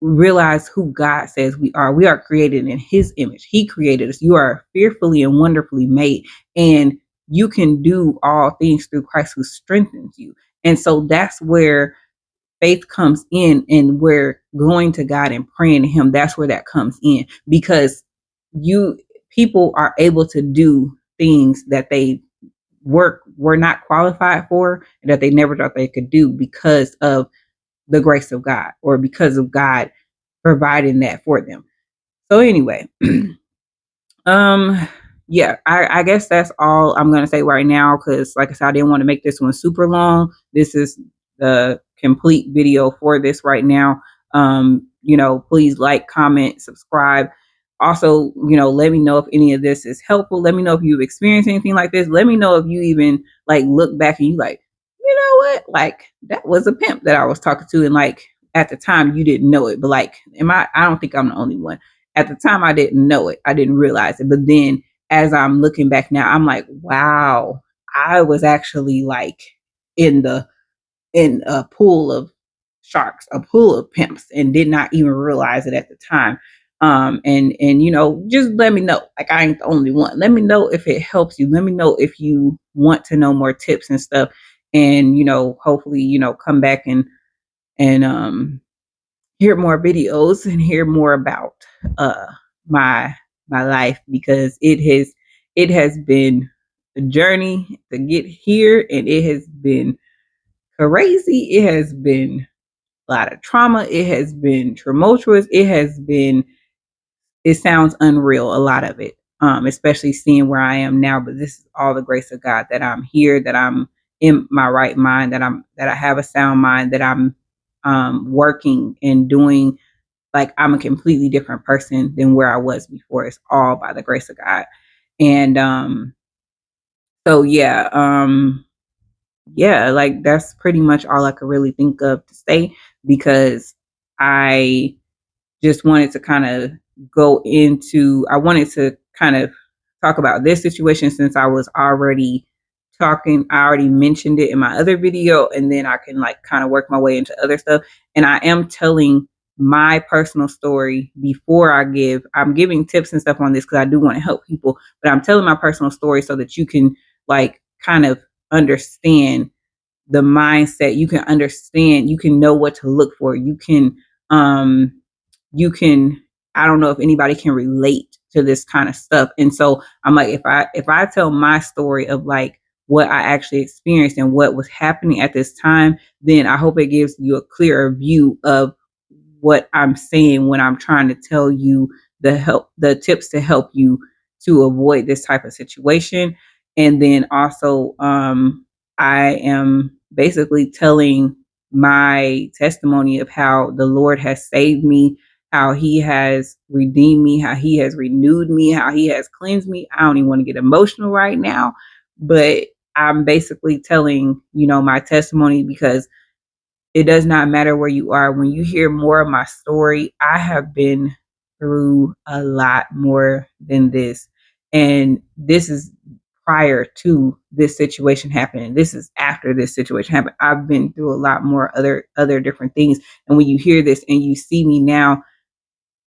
realize who God says we are. We are created in his image. He created us. You are fearfully and wonderfully made. And you can do all things through Christ who strengthens you. And so that's where faith comes in, and where going to God and praying to him, that's where that comes in. Because people are able to do things that they were not qualified for, and that they never thought they could do, because of the grace of God, or because of God providing that for them. So anyway, um, yeah, I guess that's all I'm gonna say right now, because like I said, I didn't want to make this one super long. This is the complete video for this right now. Please like, comment, subscribe. Also, let me know if any of this is helpful. Let me know if you've experienced anything like this. Let me know if you even like look back and you like, you know what, like, that was a pimp that I was talking to, and like at the time you didn't know it, but like, I don't think I'm the only one. At the time I didn't know it, I didn't realize it, but then as I'm looking back now, I'm like, wow, I was actually like in a pool of sharks, a pool of pimps, and did not even realize it at the time. And just let me know. Like, I ain't the only one. Let me know if it helps you. Let me know if you want to know more tips and stuff. And hopefully, come back and hear more videos and hear more about uh my life, because it has been a journey to get here, and it has been crazy. It has been a lot of trauma. It has been tumultuous. It sounds unreal, a lot of it, especially seeing where I am now. But this is all the grace of God, that I'm here, that I'm in my right mind, that I have a sound mind, that I'm working and doing. Like, I'm a completely different person than where I was before. It's all by the grace of God. And so yeah, like, that's pretty much all I could really think of to say, because I just wanted to kind of I wanted to kind of talk about this situation, since I was already talking, I already mentioned it in my other video, and then I can like kind of work my way into other stuff. And I am telling my personal story before I'm giving tips and stuff on this because I do want to help people, but I'm telling my personal story so that you can like kind of understand the mindset. You can understand, you can know what to look for. Um you can I don't know if anybody can relate to this kind of stuff. And so I'm like, if I tell my story of like what I actually experienced and what was happening at this time, then I hope it gives you a clearer view of what I'm saying when I'm trying to tell you the tips to help you to avoid this type of situation. And then also I am basically telling my testimony of how the Lord has saved me, how he has redeemed me, how he has renewed me, how he has cleansed me. I don't even want to get emotional right now, but I'm basically telling, my testimony because it does not matter where you are. When you hear more of my story, I have been through a lot more than this. And this is prior to this situation happening. This is after this situation happened. I've been through a lot more other different things. And when you hear this and you see me now,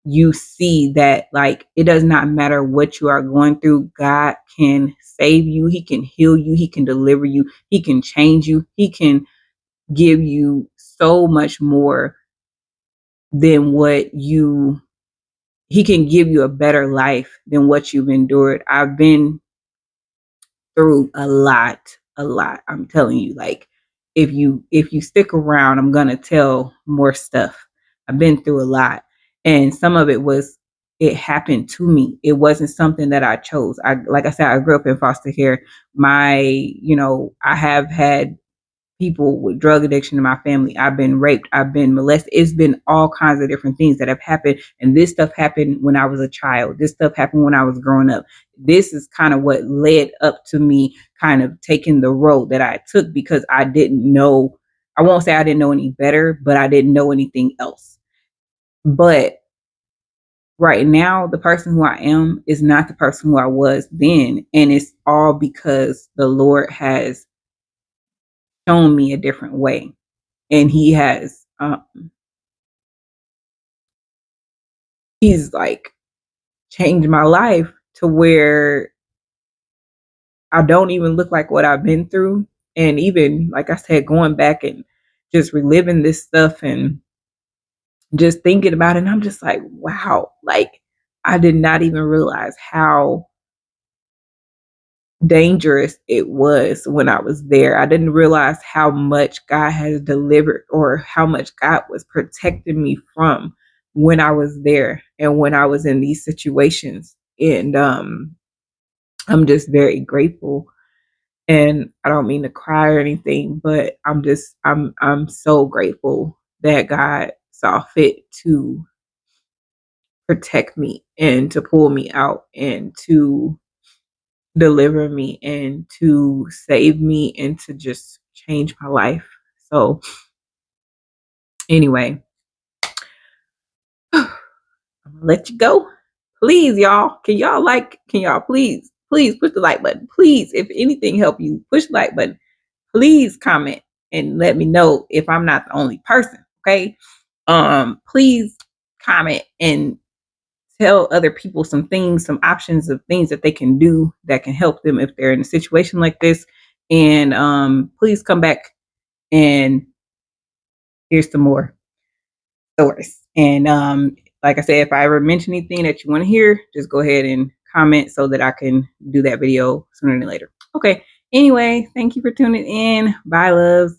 you see that like it does not matter what you are going through. God can save you. He can heal you. He can deliver you. He can change you. He can give you so much more than he can give you a better life than what you've endured. I've been through a lot. I'm telling you, like if you stick around, I'm gonna tell more stuff. I've been through a lot. And some of it happened to me. It wasn't something that I chose. Like I said, I grew up in foster care. I have had people with drug addiction in my family. I've been raped. I've been molested. It's been all kinds of different things that have happened. And this stuff happened when I was a child. This stuff happened when I was growing up. This is kind of what led up to me kind of taking the road that I took because I didn't know. I won't say I didn't know any better, but I didn't know anything else. But right now, the person who I am is not the person who I was then. And it's all because the Lord has shown me a different way. And he's like changed my life to where I don't even look like what I've been through. And even like I said, going back and just reliving this stuff and just thinking about it, and I'm just like, wow, like I did not even realize how dangerous it was when I was there. I didn't realize how much God has delivered or how much God was protecting me from when I was there and when I was in these situations. And I'm just very grateful. And I don't mean to cry or anything, but I'm so grateful that God saw fit to protect me and to pull me out and to deliver me and to save me and to just change my life. So anyway, I'm gonna let you go. Please, y'all. Can y'all please push the like button. Please, if anything help you, push the like button. Please comment and let me know if I'm not the only person. Okay. Please comment and tell other people some things, some options of things that they can do that can help them if they're in a situation like this. And please come back and here's some more stories. And like I said, if I ever mention anything that you want to hear, just go ahead and comment so that I can do that video sooner than later. Okay. Anyway, thank you for tuning in. Bye, loves.